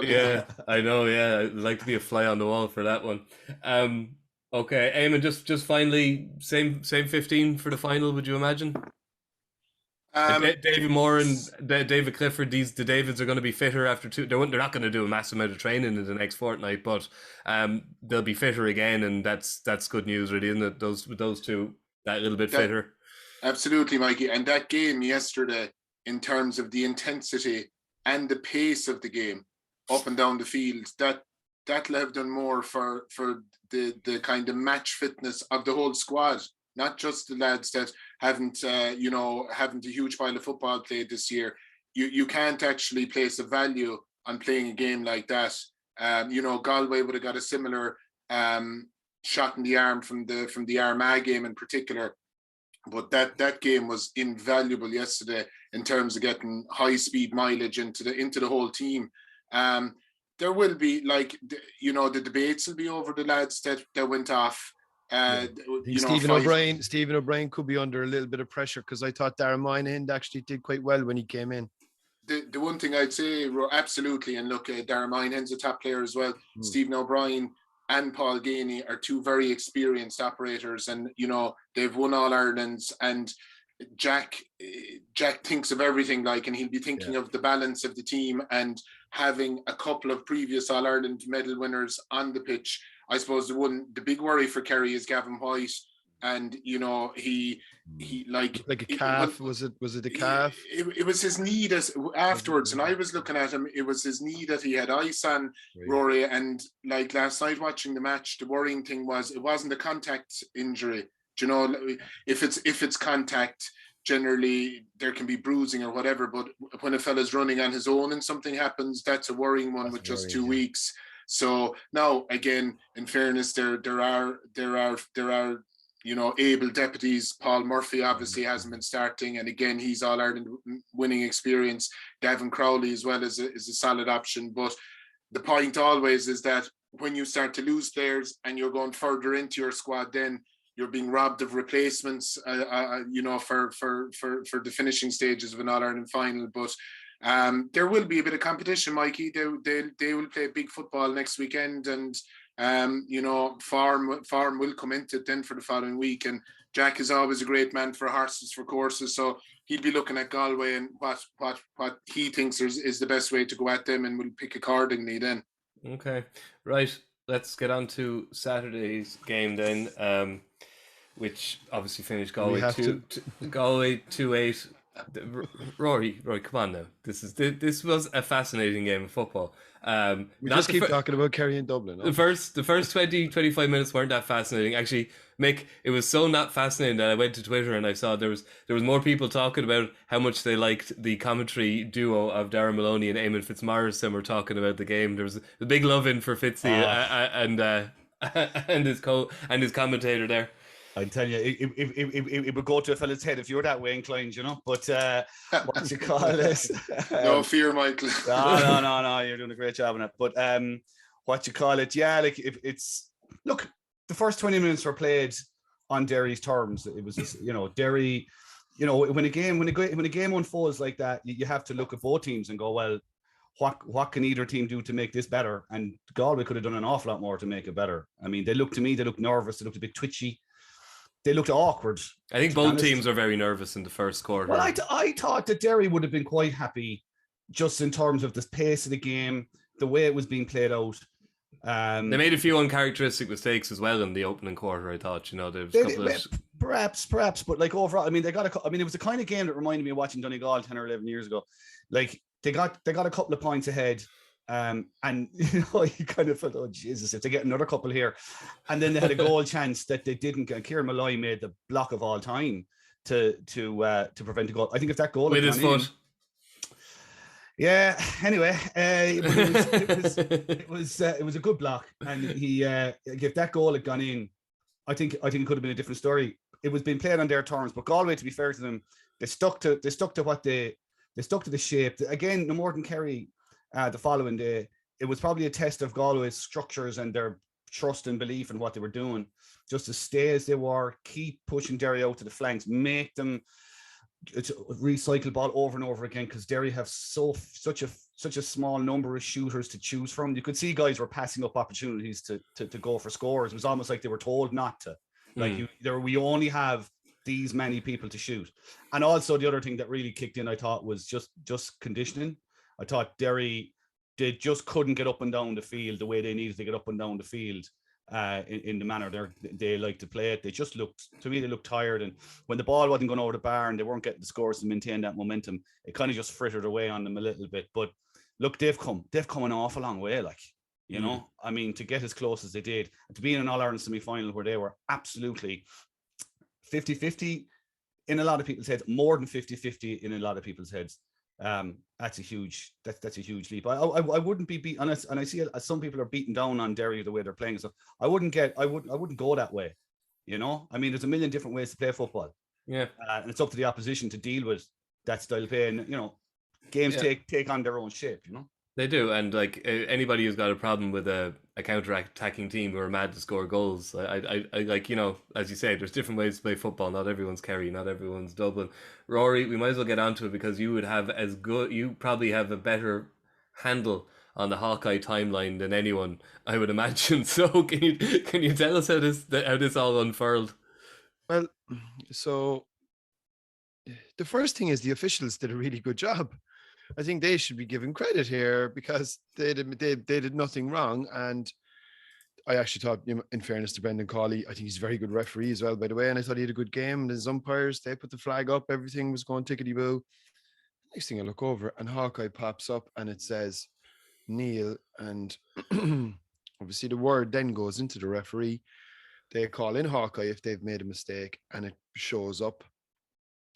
Yeah, I know. Yeah, I'd like to be a fly on the wall for that one. Okay, Éamonn, just finally, same 15 for the final. Would you imagine? David Moore and David Clifford, the Davids are going to be fitter after two. They're not going to do a massive amount of training in the next fortnight, but they'll be fitter again, and that's good news, really, isn't it? Those two that little bit fitter. Absolutely, Mikey. And that game yesterday, in terms of the intensity and the pace of the game up and down the field, that have done more for the kind of match fitness of the whole squad. Not just the lads that haven't a huge pile of football played this year. You can't actually place a value on playing a game like that. Galway would have got a similar shot in the arm from the Armagh game in particular. But that game was invaluable yesterday in terms of getting high speed mileage into the whole team. There will be the debates will be over the lads that went off. Stephen O'Brien could be under a little bit of pressure, because I thought Darren Moynihan actually did quite well when he came in. The one thing I'd say, absolutely, and look, Darren Moynihan's a top player as well. Stephen O'Brien and Paul Ganey are two very experienced operators, and they've won All Irelands. And Jack thinks of everything, and he'll be thinking of the balance of the team, and having a couple of previous All Ireland medal winners on the pitch. I suppose the big worry for Kerry is Gavin White, and he like a calf. Was it a calf? It was his knee afterwards, and I was looking at him. It was his knee that he had ice on, Rory. And like last night watching the match, the worrying thing was it wasn't a contact injury. If it's contact, generally there can be bruising or whatever. But when a fella's running on his own and something happens, that's a worrying one with just 2 weeks. So now, again, in fairness, there are able deputies. Paul Murphy obviously hasn't been starting, and again, he's All Ireland winning experience. Gavin Crowley as well is a solid option. But the point always is that when you start to lose players and you're going further into your squad, then you're being robbed of replacements, you know, for the finishing stages of an All-Ireland final. But there will be a bit of competition, Mikey. They will play big football next weekend, and you know, farm will come into it then for the following week. And Jack is always a great man for horses, for courses, so he'll be looking at Galway and what he thinks is the best way to go at them, and will pick accordingly then. Okay, right. Let's get on to Saturday's game then, which obviously finished Galway 2-8. Rory, come on now. This was a fascinating game of football. We just keep talking about Kerry and Dublin. The first 20-25 minutes weren't that fascinating. Actually, Mick, it was so not fascinating that I went to Twitter and I saw there was more people talking about how much they liked the commentary duo of Darren Maloney and Éamonn Fitzmaurice than were talking about the game. There was a big love in for Fitzy and his commentator there. I tell you, it would go to a fella's head if you were that way inclined, you know. But what you call it? No fear, Michael. No, you're doing a great job on it. But what you call it? Yeah, like it's look. The first 20 minutes were played on Derry's terms. It was just, you know, Derry. You know, when a game unfolds like that, you have to look at both teams and go, well, what can either team do to make this better? And Galway could have done an awful lot more to make it better. I mean, they looked nervous. They looked a bit twitchy. They looked awkward. I think both teams are very nervous in the first quarter. Well, I thought that Derry would have been quite happy just in terms of the pace of the game, the way it was being played out. They made a few uncharacteristic mistakes as well in the opening quarter. I thought, you know, there was a couple of... perhaps, but like overall, I mean, it was a kind of game that reminded me of watching Donegal 10 or 11 years ago. Like they got a couple of points ahead, and you know, you kind of felt, oh Jesus, if they get another couple here, and then they had a goal chance that they didn't get. Kieran Malloy made the block of all time to prevent a goal. I think if that goal with his foot. Yeah. Anyway, it was a good block, and he if that goal had gone in, I think it could have been a different story. It was being played on their terms, but Galway, to be fair to them, they stuck to the shape. Again, no more than Kerry the following day. It was probably a test of Galway's structures and their trust and belief in what they were doing. Just to stay as they were, keep pushing Derry out to the flanks, make them recycle ball over and over again, because Derry have such a small number of shooters to choose from. You could see guys were passing up opportunities to go for scores. It was almost like they were told not to. We only have these many people to shoot. And also the other thing that really kicked in, I thought, was just conditioning. I thought Derry, they just couldn't get up and down the field the way they needed to get up and down the field in the manner they like to play it. They just looked tired, and when the ball wasn't going over the bar and they weren't getting the scores to maintain that momentum, it kind of just frittered away on them a little bit. But look, they've come an awful long way, like, you know. I mean, to get as close as they did, and to be in an All-Ireland semi-final where they were absolutely 50-50 in a lot of people's heads, more than 50-50 in a lot of people's heads. That's a huge leap. I wouldn't be beat, and I see some people are beating down on Derry the way they're playing and stuff. I wouldn't go that way, you know. I mean, there's a million different ways to play football. Yeah, and it's up to the opposition to deal with that style of play. And you know, games take on their own shape, you know. They do, and like anybody who's got a problem with a counter-attacking team who are mad to score goals, I like, you know, as you say, there's different ways to play football. Not everyone's Kerry, not everyone's Dublin. Rory, we might as well get onto it, because you probably have a better handle on the HawkEye timeline than anyone, I would imagine. So can you tell us how this all unfurled? Well, so the first thing is the officials did a really good job. I think they should be given credit here, because they did nothing wrong. And I actually thought, in fairness to Brendan Cawley, I think he's a very good referee as well, by the way. And I thought he had a good game. And his umpires, they put the flag up. Everything was going tickety-boo. Next thing I look over, and HawkEye pops up, and it says Neil. And obviously the word then goes into the referee. They call in HawkEye if they've made a mistake, and it shows up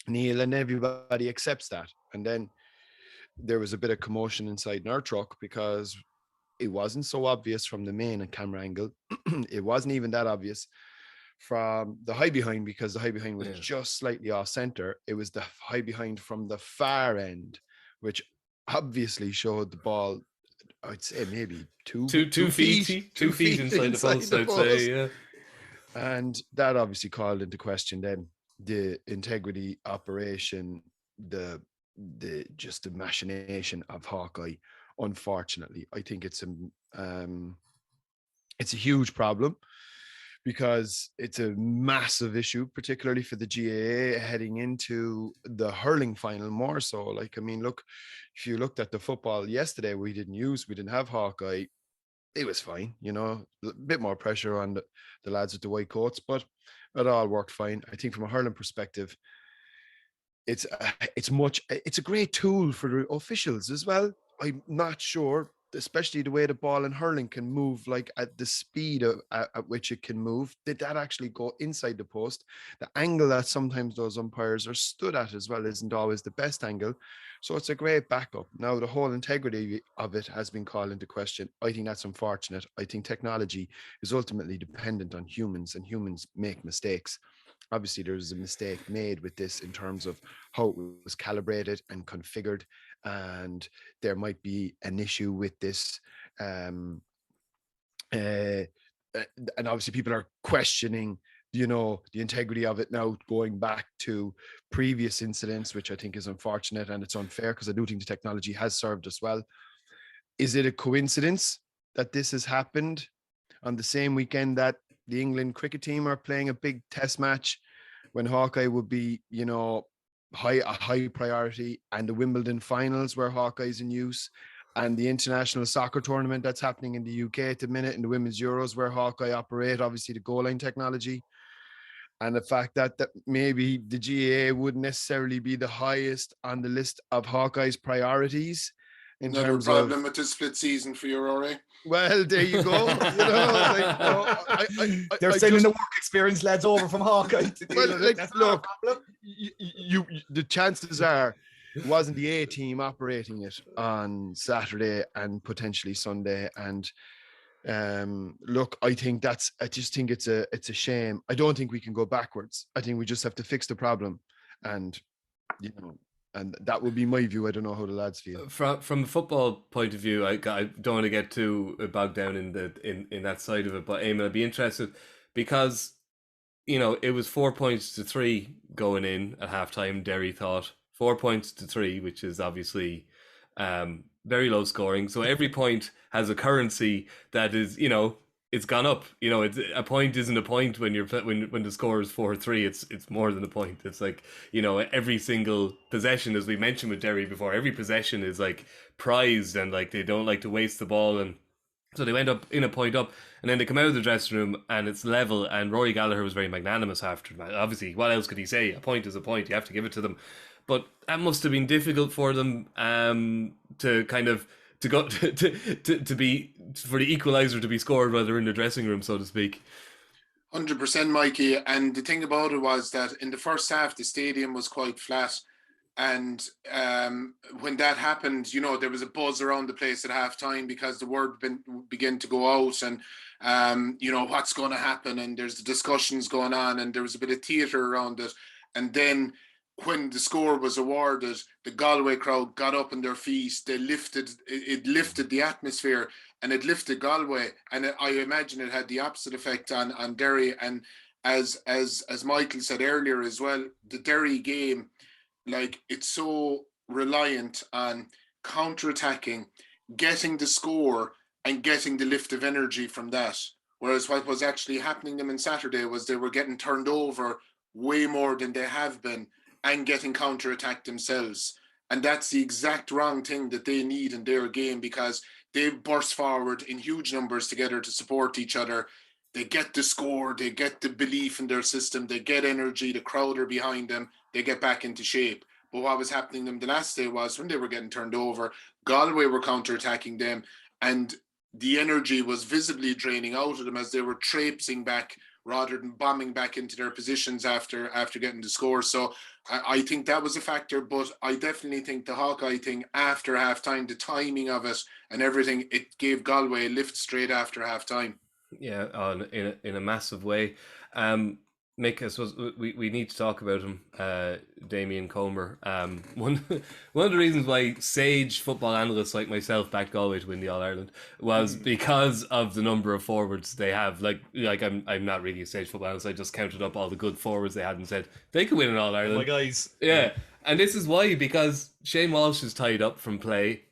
Neil, and everybody accepts that. And then there was a bit of commotion inside in our truck, because it wasn't so obvious from the main and camera angle. It wasn't even that obvious from the high behind, because the high behind was just slightly off center. It was the high behind from the far end, which obviously showed the ball I'd say maybe two feet inside the post, I'd say, yeah. And that obviously called into question then the integrity, operation, the machination of HawkEye. Unfortunately, I think it's a huge problem, because it's a massive issue, particularly for the GAA heading into the hurling final more so. Like, I mean, look, if you looked at the football yesterday, we didn't have HawkEye. It was fine, a bit more pressure on the lads with the white coats, but it all worked fine. I think from a hurling perspective, it's a great tool for the officials as well. I'm not sure, especially the way the ball in hurling can move, like at the speed at which it can move. Did that actually go inside the post? The angle that sometimes those umpires are stood at as well isn't always the best angle. So it's a great backup. Now, the whole integrity of it has been called into question. I think that's unfortunate. I think technology is ultimately dependent on humans, and humans make mistakes. Obviously, there was a mistake made with this in terms of how it was calibrated and configured, and there might be an issue with this. And obviously, people are questioning, the integrity of it now, going back to previous incidents, which I think is unfortunate, and it's unfair, because I do think the technology has served us well. Is it a coincidence that this has happened on the same weekend that the England cricket team are playing a big test match, when HawkEye would be, a high priority, and the Wimbledon finals where HawkEye is in use, and the international soccer tournament that's happening in the UK at the minute, and the Women's Euros where HawkEye operate, obviously the goal line technology, and the fact that maybe the GAA wouldn't necessarily be the highest on the list of HawkEye's priorities. Another problem with the split season for you, Rory. Well, there you go. They're sending the work experience lads over from HawkEye to deal with it. That's look, the chances are it wasn't the A team operating it on Saturday and potentially Sunday. And look, I just think it's a shame. I don't think we can go backwards. I think we just have to fix the problem, and and that would be my view. I don't know how the lads feel. From a football point of view, I don't want to get too bogged down in that side of it. But Éamonn, I'd be interested, because it was 4-3 going in at halftime. Derry thought 4-3, which is obviously very low scoring. So every point has a currency that is, it's gone up. It's a point isn't a point when when the score is 4-3. It's more than a point. It's like, every single possession, as we mentioned with Derry before, every possession is like prized, and like they don't like to waste the ball, and so they went up in a point up, and then they come out of the dressing room and it's level. And Rory Gallagher was very magnanimous after that. Obviously, what else could he say? A point is a point. You have to give it to them. But that must have been difficult for them to kind of to go to be, for the equalizer to be scored while they're in the dressing room, so to speak. 100%, Mikey. And the thing about it was that in the first half, the stadium was quite flat. And when that happened, there was a buzz around the place at halftime, because the word began to go out, and what's going to happen, and there's the discussions going on, and there was a bit of theatre around it. And then when the score was awarded, the Galway crowd got up on their feet. It lifted the atmosphere, and it lifted Galway. And I imagine it had the opposite effect on Derry. And as Michael said earlier as well, the Derry game, like, it's so reliant on counter-attacking, getting the score and getting the lift of energy from that. Whereas what was actually happening to them on Saturday was they were getting turned over way more than they have been, and getting counter-attacked themselves. And that's the exact wrong thing that they need in their game, because they burst forward in huge numbers together to support each other. They get the score, they get the belief in their system, they get energy, the crowd are behind them, they get back into shape. But what was happening to them the last day was, when they were getting turned over, Galway were counter-attacking them, and the energy was visibly draining out of them as they were traipsing back rather than bombing back into their positions after getting the score. So I think that was a factor, but I definitely think the HawkEye thing after halftime, the timing of it and everything, it gave Galway a lift straight after halftime. Yeah, in a massive way. Mick, I suppose we need to talk about him, Damien Comer. One of the reasons why sage football analysts like myself backed Galway to win the All Ireland was because of the number of forwards they have. Like I'm not really a sage football analyst. I just counted up all the good forwards they had and said they could win an All Ireland. My guys, yeah. And this is why, because Shane Walsh is tied up from play.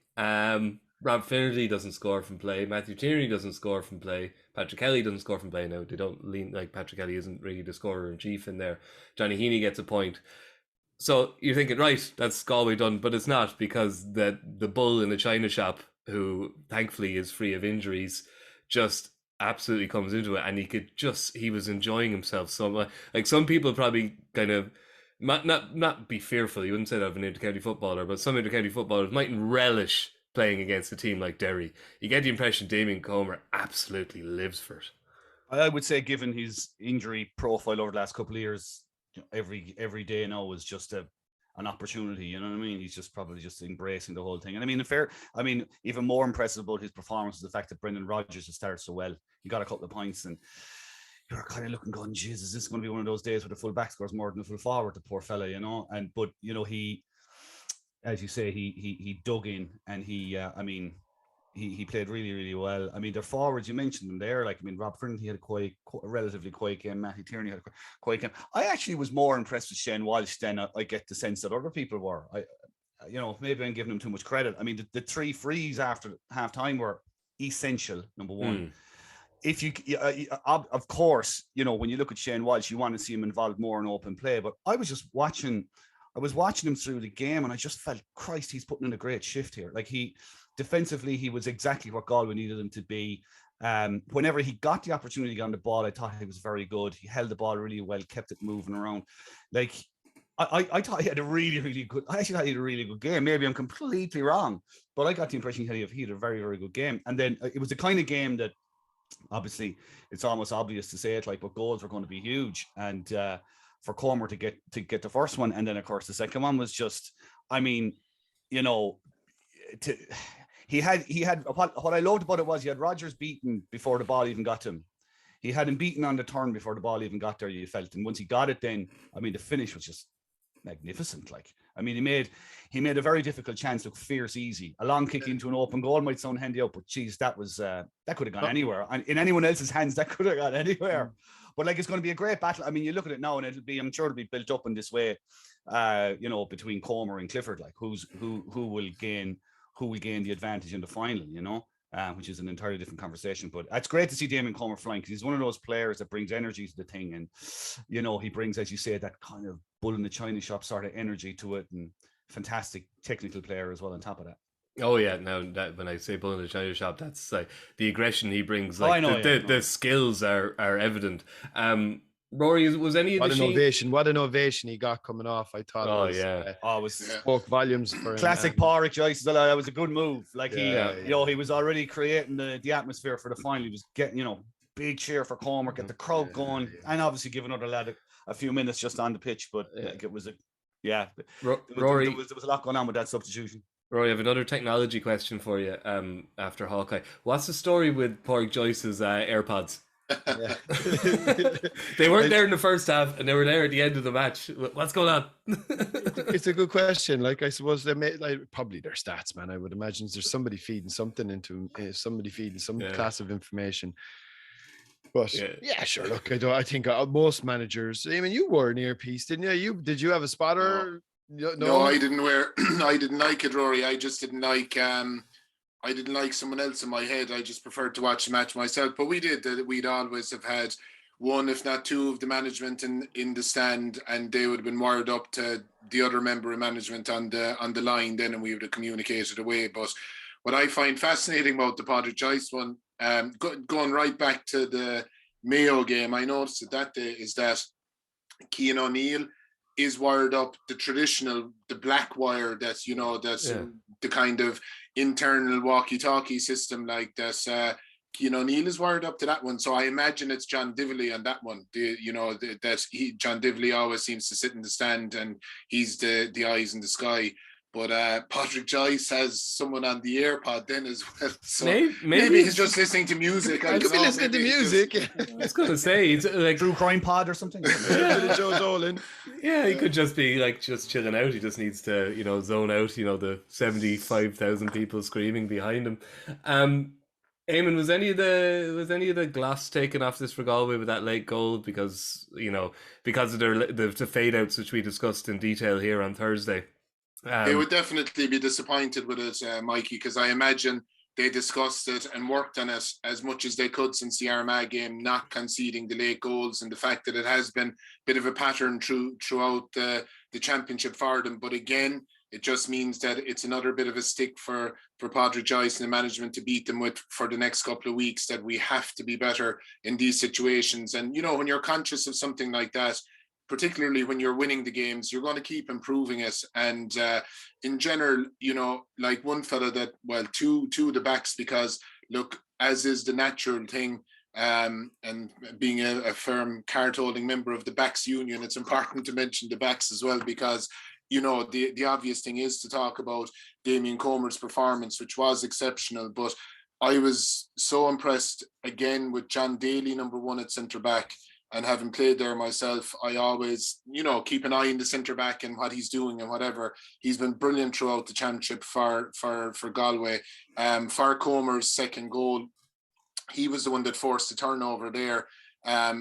Rob Finnerty doesn't score from play. Matthew Tierney doesn't score from play. Patrick Kelly doesn't score from play now. They don't lean like Patrick Kelly isn't really the scorer in chief in there. Johnny Heaney gets a point. So you're thinking, right, that's Galway done, but it's not, because the bull in the china shop, who thankfully is free of injuries, just absolutely comes into it, and he was enjoying himself so much. Like, some people probably kind of not be fearful. You wouldn't say that of an inter-county footballer, but some inter-county footballers mightn't relish playing against a team like Derry. You get the impression Damien Comer absolutely lives for it. I would say, given his injury profile over the last couple of years, every day now is just an opportunity. You know what I mean? He's just probably just embracing the whole thing. And I mean, even more impressive about his performance is the fact that Brendan Rodgers has started so well. He got a couple of points, and you're kind of looking, going, Jesus, this is going to be one of those days where the full back scores more than the full forward, the poor fella, you know. But you know, he, as you say, he dug in, and he played really, really well. I mean, their forwards, you mentioned them there. Like, I mean, Rob Finnerty had a relatively quiet game. Matthew Tierney had a quiet game. I actually was more impressed with Shane Walsh than I get the sense that other people were. Maybe I'm giving him too much credit. I mean, the 3 frees after half time were essential, number one. If you, of course, you know, when you look at Shane Walsh, you want to see him involved more in open play. But I was watching him through the game, and I just felt, Christ, he's putting in a great shift here. Like, defensively, he was exactly what Galway needed him to be. Whenever he got the opportunity on the ball, I thought he was very good. He held the ball really well, kept it moving around. Like, I thought he had a really, really good. I actually thought he had a really good game. Maybe I'm completely wrong, but I got the impression he had a very, very good game. And then it was the kind of game that, obviously, it's almost obvious to say it, like, but goals were going to be huge. And for Comer to get the first one, and then of course the second one was just, I mean, you know, he had what I loved about it was he had Rodgers beaten before the ball even got to him. He had him beaten on the turn before the ball even got there, you felt. And once he got it, then, I mean, the finish was just magnificent. Like, I mean, he made a very difficult chance look fierce easy. A long kick into an open goal might sound handy out, but geez, that could have gone anywhere. And in anyone else's hands, that could have gone anywhere. But like, it's going to be a great battle. I mean, you look at it now, and I'm sure it'll be built up in this way, you know, between Comer and Clifford, like who will gain the advantage in the final, you know, which is an entirely different conversation. But it's great to see Damien Comer flying, because he's one of those players that brings energy to the thing. And, you know, he brings, as you say, that kind of bull in the china shop sort of energy to it, and fantastic technical player as well on top of that. Oh yeah, now that when I say bull in the china shop, that's like the aggression he brings. Like, the skills are evident. Rory, was any of what an ovation he got coming off. I thought spoke volumes for classic Pádraig Joyce. That was a good move. Like, you know, he was already creating the atmosphere for the final. He was getting, you know, big cheer for Comer, get the crowd going, and obviously give another lad a few minutes just on the pitch. But like, it was Rory, there was a lot going on with that substitution. Rory, I have another technology question for you. After HawkEye, what's the story with Pádraig Joyce's AirPods? They weren't there in the first half, and they were there at the end of the match. What's going on? It's a good question. Like, I suppose they made, like, probably their stats, man. I would imagine there's somebody feeding something into somebody feeding some class of information. But yeah, sure. Look, I think most managers. I mean, you wore an earpiece, didn't you? Did you have a spotter? No, I didn't wear. I didn't like it, Rory. I just didn't like. I didn't like someone else in my head. I just preferred to watch the match myself. But we'd always have had one, if not two, of the management in the stand, and they would have been wired up to the other member of management on the line then, and we would have communicated away. But what I find fascinating about the Pádraig Joyce one, going right back to the Mayo game, I noticed that day is that Cian O'Neill is wired up the black wire that's, you know, that's the kind of internal walkie-talkie system like this. Cian O'Neill is wired up to that one, so I imagine it's John Dively on that one. John Dively always seems to sit in the stand, and he's the eyes in the sky. But Patrick Joyce has someone on the AirPod then as well. So maybe he's just listening to music. I could be listening to music. I was going to say, he's like True Crime Pod or something. Joe Dolan. Yeah, he could just be like just chilling out. He just needs to, zone out. The 75,000 people screaming behind him. Éamonn, was any of the gloss taken off this for Galway with that late goal because of the fade outs which we discussed in detail here on Thursday? They would definitely be disappointed with it, Mikey, because I imagine they discussed it and worked on it as much as they could since the Armagh game, not conceding the late goals, and the fact that it has been a bit of a pattern throughout the championship for them. But again, it just means that it's another bit of a stick for Padraig Joyce and the management to beat them with for the next couple of weeks, that we have to be better in these situations. And, when you're conscious of something like that, particularly when you're winning the games, you're going to keep improving it. And in general, like one fella two of the backs, because look, as is the natural thing, and being a firm card-holding member of the backs union, it's important to mention the backs as well, because the obvious thing is to talk about Damien Comer's performance, which was exceptional. But I was so impressed again with John Daly, number one at centre back. And having played there myself, I always, keep an eye on the centre back and what he's doing and whatever. He's been brilliant throughout the championship for Galway. For Comer's second goal, he was the one that forced the turnover there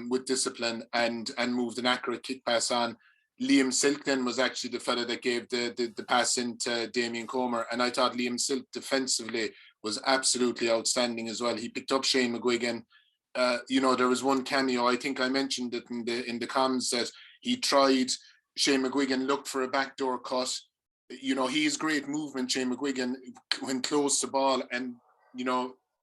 with discipline and moved an accurate kick pass on. Liam Silk then was actually the fella that gave the pass into Damien Comer. And I thought Liam Silk defensively was absolutely outstanding as well. He picked up Shane McGuigan. There was one cameo, I think I mentioned it in the comms, that he tried, Shane McGuigan looked for a backdoor cut. He's great movement, Shane McGuigan, when close to ball. And,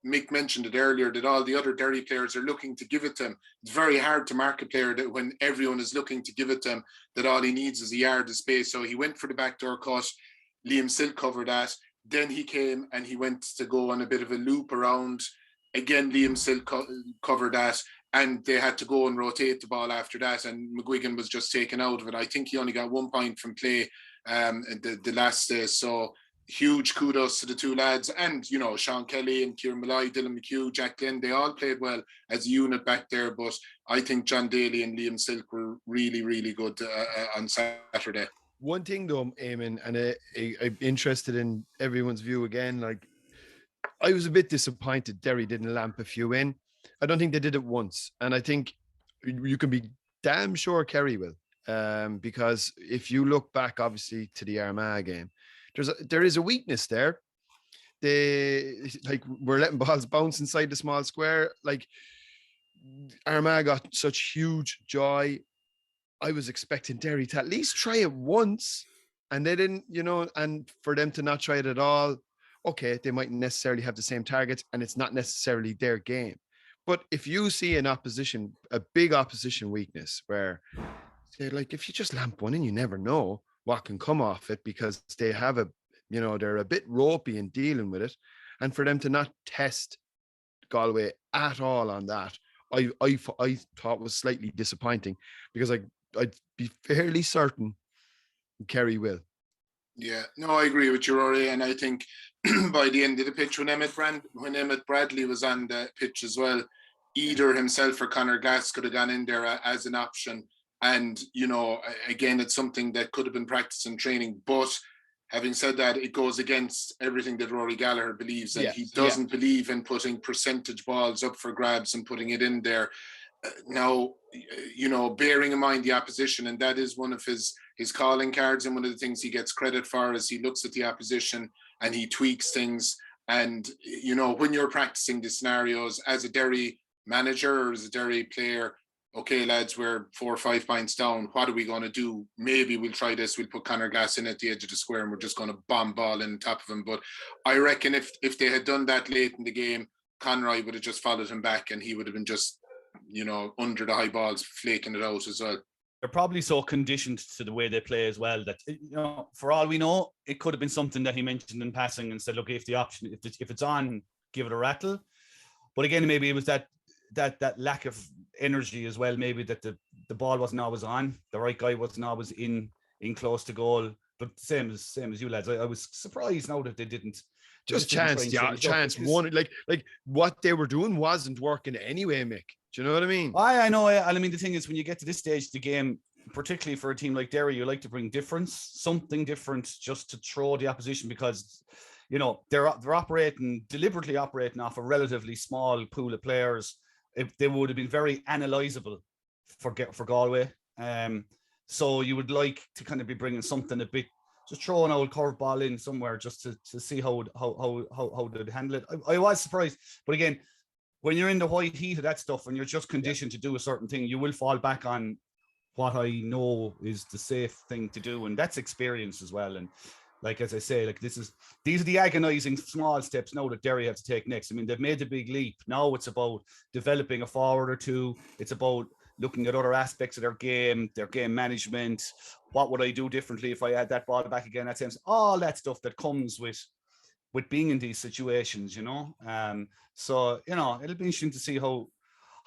Mick mentioned it earlier that all the other Derry players are looking to give it to him. It's very hard to mark a player that when everyone is looking to give it to him, that all he needs is a yard of space. So he went for the backdoor cut. Liam Silk covered that. Then he came and he went to go on a bit of a loop around. Again, Liam Silk covered that, and they had to go and rotate the ball after that, and McGuigan was just taken out of it. I think he only got 1 point from play the last day. So huge kudos to the two lads, and Sean Kelly and Kieran Malloy, Dylan McHugh, Jack Glenn, they all played well as a unit back there. But I think John Daly and Liam Silk were really, really good on Saturday. One thing though, Éamonn, and I'm interested in everyone's view again, like, I was a bit disappointed Derry didn't lamp a few in. I don't think they did it once. And I think you can be damn sure Kerry will. Because if you look back, obviously, to the Armagh game, there is a weakness there. We're letting balls bounce inside the small square. Like, Armagh got such huge joy. I was expecting Derry to at least try it once. And they didn't, and for them to not try it at all, okay, they mightn't necessarily have the same targets and it's not necessarily their game. But if you see a big opposition weakness where they're like, if you just lamp one in, you never know what can come off it, because they have they're a bit ropey in dealing with it. And for them to not test Galway at all on that, I thought was slightly disappointing, because I'd be fairly certain Kerry will. Yeah, no, I agree with you, Rory, and I think by the end of the pitch, when Emmett Bradley was on the pitch as well, either himself or Conor Glass could have gone in there as an option. And, again, it's something that could have been practiced in training. But having said that, it goes against everything that Rory Gallagher believes. And he doesn't believe in putting percentage balls up for grabs and putting it in there. Now, bearing in mind the opposition, and that is one of his calling cards, and one of the things he gets credit for is he looks at the opposition and he tweaks things. And, when you're practicing the scenarios as a Derry manager or as a Derry player, okay, lads, we're 4 or 5 points down. What are we going to do? Maybe we'll try this. We'll put Conor Glass in at the edge of the square and we're just going to bomb ball in top of him. But I reckon if they had done that late in the game, Conroy would have just followed him back and he would have been just, under the high balls, flaking it out as well. They're probably so conditioned to the way they play as well that, for all we know, it could have been something that he mentioned in passing and said, look, if it's on, give it a rattle. But again, maybe it was that lack of energy as well, maybe that the ball wasn't always on, the right guy wasn't always in close to goal but same as you lads. I was surprised now that they didn't. Just chance one, like what they were doing wasn't working anyway, Mick. Do you know what I mean? I know. I mean, the thing is, when you get to this stage of the game, particularly for a team like Derry, you like to bring difference, something different, just to throw the opposition, because they're deliberately operating off a relatively small pool of players. If they would have been very analyzable for Galway, so you would like to kind of be bringing something a bit. Just throw an old curveball in somewhere just to see how they'd handle it. I was surprised, but again, when you're in the white heat of that stuff and you're just conditioned to do a certain thing, you will fall back on what I know is the safe thing to do, and that's experience as well. And like as I say, like these are the agonizing small steps now that Derry have to take next. I mean, they've made the big leap. Now it's about developing a forward or two. It's about looking at other aspects of their game management. What would I do differently if I had that ball back again? That sense, all that stuff that comes with being in these situations, So, it'll be interesting to see how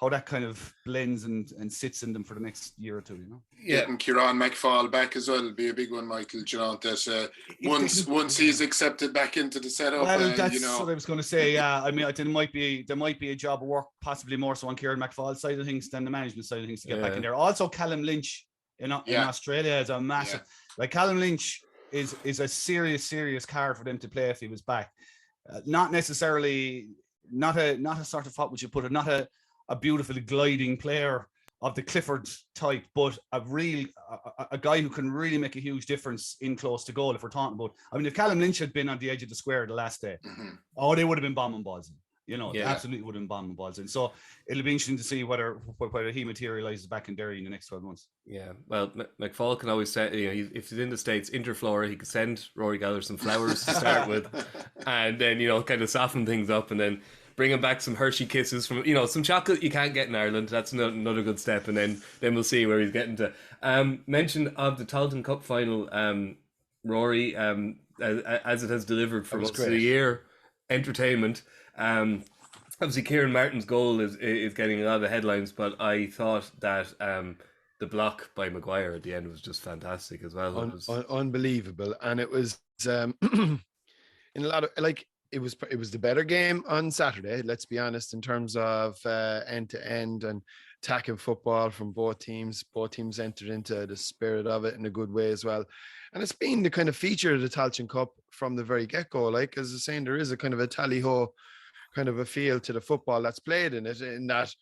that kind of blends and sits in them for the next year or two, Yeah, and Kieran McFall back as well will be a big one, Michael. That once he's accepted back into the setup. Well, that's what I was going to say. Yeah, I mean, I think there might be a job of work, possibly more so on Kieran McFall's side of things than the management side of things to get back in there. Also, Callum Lynch in Australia is a massive. Like Callum Lynch is a serious card for them to play if he was back. Not necessarily, not a sort of, what would you put it? Not a beautifully gliding player of the Clifford type, but a guy who can really make a huge difference in close to goal. If we're talking about, I mean, if Callum Lynch had been on the edge of the square the last day, they would have been bombing balls in. They absolutely would have been bombing balls in. So it'll be interesting to see whether he materializes back in Derry in the next 12 months. Yeah, well, McFall can always say, if he's in the States, Interflora, he could send Rory Gallagher some flowers to start with, and then kind of soften things up, and then bring him back some Hershey Kisses from some chocolate you can't get in Ireland. That's another good step, and then we'll see where he's getting to. Mention of the Tailteann Cup final, Rory, as it has delivered for most of the year, entertainment. Obviously Kieran Martin's goal is getting a lot of headlines, but I thought that the block by Maguire at the end was just fantastic as well. It was unbelievable, and it was in a lot of it was the better game on Saturday, let's be honest, in terms of end to end and attacking football from both teams. Both teams entered into the spirit of it in a good way as well. And it's been the kind of feature of the Tailteann Cup from the very get-go. Like, as I was saying, there is a kind of a tally-ho kind of a feel to the football that's played in it, in that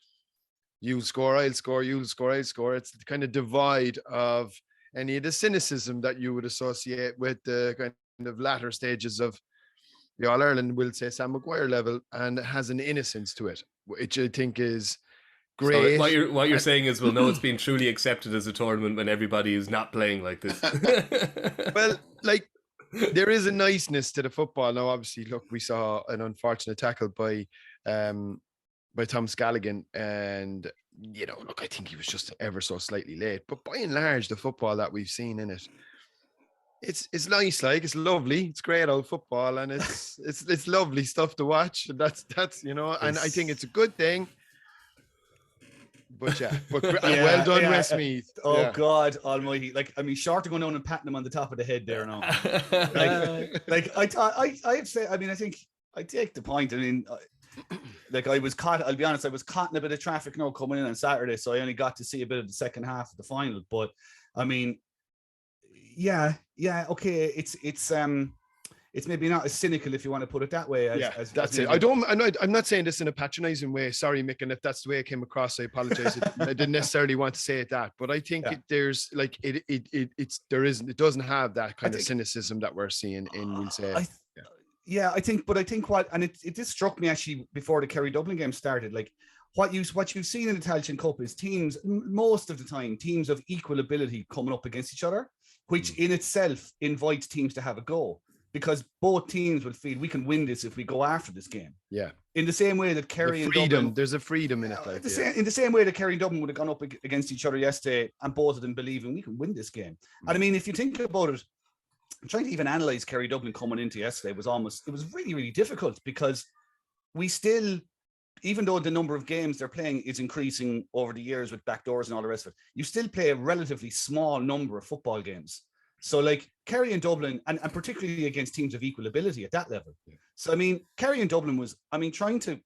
you'll score, I'll score, you'll score, I'll score. It's the kind of divide of any of the cynicism that you would associate with the kind of latter stages of the All-Ireland, will say, Sam Maguire level, and it has an innocence to it, which I think is great. So what you're saying is we'll know it's been truly accepted as a tournament when everybody is not playing like this. Well, like, there is a niceness to the football. Now, obviously, look, we saw an unfortunate tackle by Tom Scalligan, and look, I think he was just ever so slightly late. But by and large, the football that we've seen in it, it's nice, like, it's lovely, it's great old football, and it's lovely stuff to watch. That's and I think it's a good thing. But well done, Westmeath. Oh God Almighty! Like, I mean, short of going down and patting him on the top of the head there now. I'd say. I mean, I think I take the point. I mean, I was caught. I'll be honest. I was caught in a bit of traffic now coming in on Saturday, so I only got to see a bit of the second half of the final. But I mean, yeah, okay. It's maybe not as cynical, if you want to put it that way. That's it. I'm not saying this in a patronizing way. Sorry, Mick, and if that's the way it came across, I apologize. I didn't necessarily want to say it that, but I think it doesn't have that kind of cynicism that we're seeing in, we'll say. I think it just struck me actually before the Kerry Dublin game started. Like, what you've seen in the Tailteann Cup is teams, most of the time, teams of equal ability coming up against each other, which in itself invites teams to have a go. Because both teams will feel we can win this if we go after this game. Yeah. In the same way that Kerry and Dublin, there's a freedom in it. In the same way that Kerry and Dublin would have gone up against each other yesterday, and both of them believing we can win this game. And I mean, if you think about it, trying to even analyze Kerry Dublin coming into yesterday was really, really difficult, because we still, even though the number of games they're playing is increasing over the years with backdoors and all the rest of it, you still play a relatively small number of football games. So like Kerry and Dublin, and particularly against teams of equal ability at that level. Yeah. So I mean, Kerry and Dublin was, I mean, trying to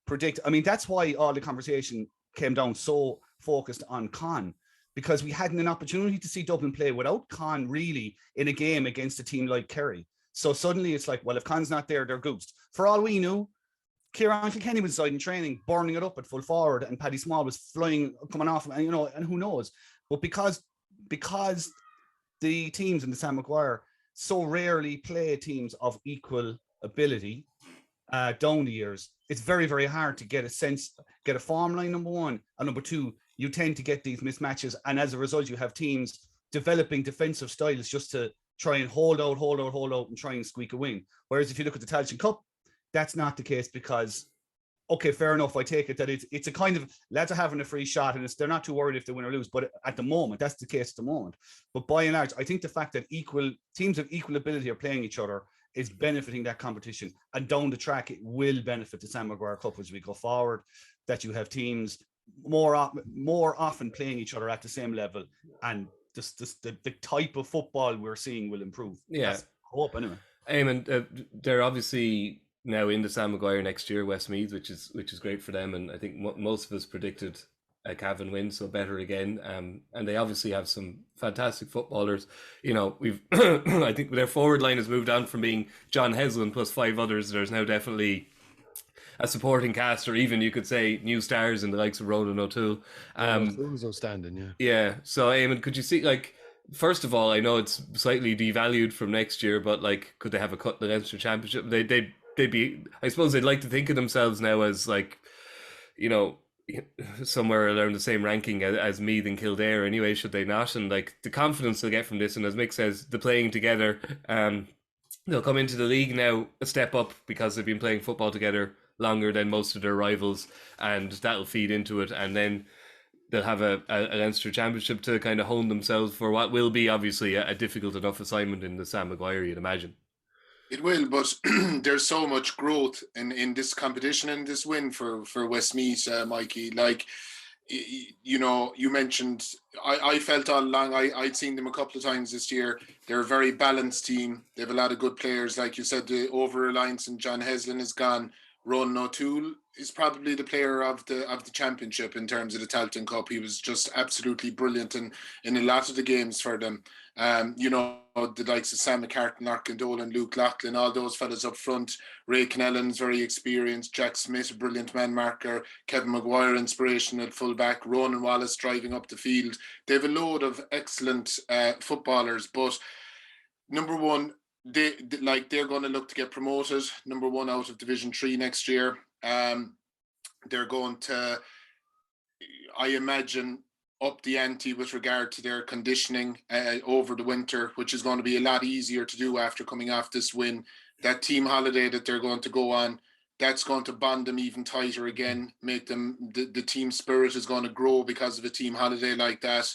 predict. I mean, that's why all the conversation came down so focused on Con, because we hadn't an opportunity to see Dublin play without Con really in a game against a team like Kerry. So suddenly it's like, well, if Con's not there, they're goosed. For all we knew, Kieran Kilkenny was inside in training, burning it up at full forward, and Paddy Small was flying, coming off, and you know, and who knows? But because the teams in the Sam Maguire so rarely play teams of equal ability down the years, it's very, very hard to get a form line, number one, and number two, you tend to get these mismatches, and as a result, you have teams developing defensive styles just to try and hold out, and try and squeak a win. Whereas if you look at the Tailteann Cup, that's not the case, because, okay, fair enough, I take it that it's a kind of, lads are having a free shot, and they're not too worried if they win or lose, but at the moment, that's the case at the moment. But by and large, I think the fact that teams of equal ability are playing each other is benefiting that competition, and down the track, it will benefit the Sam Maguire Cup as we go forward, that you have teams more often playing each other at the same level, and the type of football we're seeing will improve. Yeah. That's hope anyway. Éamonn, they're obviously now in the Sam Maguire next year, Westmeath, which is great for them, and I think most of us predicted a Cavan win, so better again. And they obviously have some fantastic footballers. You know, we've I think their forward line has moved on from being John Heslin plus 5 others. There's now definitely a supporting cast, or even you could say new stars in the likes of Ronan O'Toole. O'Toole's outstanding, yeah. Yeah. So Éamonn, could you see, like, first of all, I know it's slightly devalued from next year, but like, could they have a cut in the Leinster Championship? They'd be, I suppose they'd like to think of themselves now as, like, you know, somewhere around the same ranking as Meath and Kildare anyway, should they not? And like the confidence they'll get from this, and as Mick says, the playing together, they'll come into the league now a step up because they've been playing football together longer than most of their rivals, and that'll feed into it, and then they'll have a Leinster Championship to kind of hone themselves for what will be obviously a difficult enough assignment in the Sam Maguire, you'd imagine. It will, but there's so much growth in this competition and this win for Westmeath, Mikey. Like, you know, you mentioned, I felt all along, I'd seen them a couple of times this year. They're a very balanced team. They have a lot of good players. Like you said, the over-reliance and John Heslin is gone. Ronan O'Toole is probably the player of the championship in terms of the Tailteann Cup. He was just absolutely brilliant in a lot of the games for them. You know, the likes of Sam McCartan, Arkin Dolan, Luke Loughlin, all those fellas up front. Ray Kennellan's very experienced. Jack Smith, a brilliant man marker. Kevin Maguire, inspirational at fullback. Ronan Wallace driving up the field. They have a load of excellent footballers, but number one, they're going to look to get promoted, number one, out of Division 3 next year. They're going to, I imagine, up the ante with regard to their conditioning over the winter, which is going to be a lot easier to do after coming off this win. That team holiday that they're going to go on, that's going to bond them even tighter again, make them, the team spirit is going to grow because of a team holiday like that.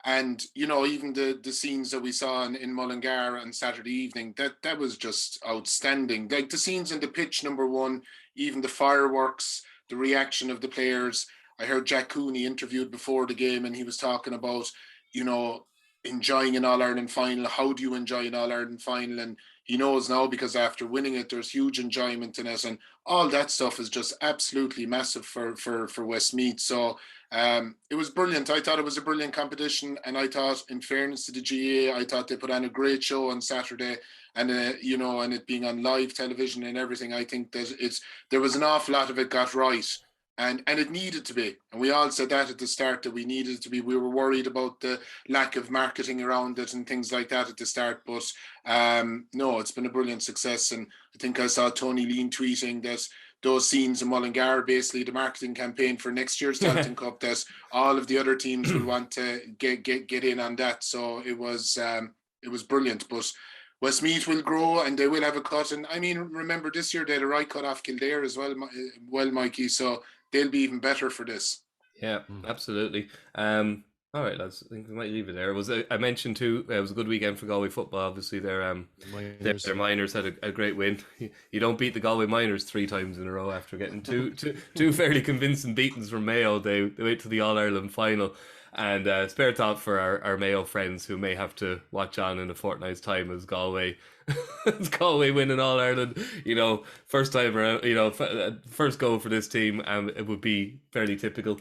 And, you know, even the scenes that we saw in Mullingar on Saturday evening, that was just outstanding. Like the scenes in the pitch, number one, even the fireworks, the reaction of the players. I heard Jack Cooney interviewed before the game, and he was talking about, you know, enjoying an All-Ireland final. How do you enjoy an All-Ireland final? And he knows now, because after winning it, there's huge enjoyment in it. And all that stuff is just absolutely massive for Westmeath. So it was brilliant. I thought it was a brilliant competition. And I thought, in fairness to the GAA, I thought they put on a great show on Saturday. And, you know, and it being on live television and everything, I think that there was an awful lot of it got right. And it needed to be. And we all said that at the start, that we needed it to be. We were worried about the lack of marketing around it and things like that at the start. But no, it's been a brilliant success. And I think I saw Tony Lean tweeting that those scenes in Mullingar, basically the marketing campaign for next year's Tailteann Cup, that all of the other teams will want to get in on that. So it was brilliant. But Westmeath will grow and they will have a cut. And I mean, remember this year they had a right cut off Kildare as well, Mikey. So they'll be even better for this. Yeah, absolutely. All right, lads. I think we might leave it there. I mentioned too. It was a good weekend for Galway football. Obviously, their Miners had a great win. You don't beat the Galway Miners 3 times in a row after getting two fairly convincing beatings from Mayo. They went to the All Ireland final, and spare thought for our Mayo friends who may have to watch on in a fortnight's time as Galway win in All Ireland. First time around. First goal for this team. It would be fairly typical.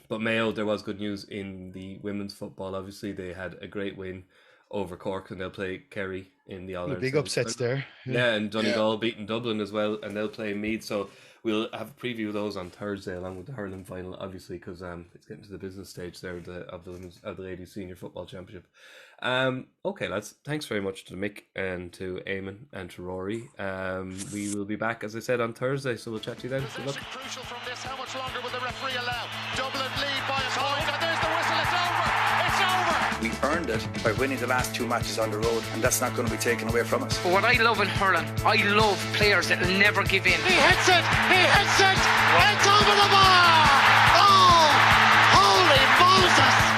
But Mayo, there was good news in the women's football. Obviously, they had a great win over Cork, and they'll play Kerry in the All-Ireland. Big upsets there. Yeah, and Donegal beating Dublin as well, and they'll play Meath. So we'll have a preview of those on Thursday, along with the hurling final, obviously, because it's getting to the business stage there of the Ladies Senior Football Championship. Okay, lads, thanks very much to Mick and to Éamonn and to Rory. We will be back, as I said, on Thursday, so we'll chat to you then. Good luck. Crucial from this. How much longer will the referee allow? Dublin lead by a point, and there's the whistle. It's over. It's over. We earned it by winning the last 2 matches on the road, and that's not going to be taken away from us. But what I love in hurling, I love players that never give in. He hits it. It's over the bar. Oh, holy Moses.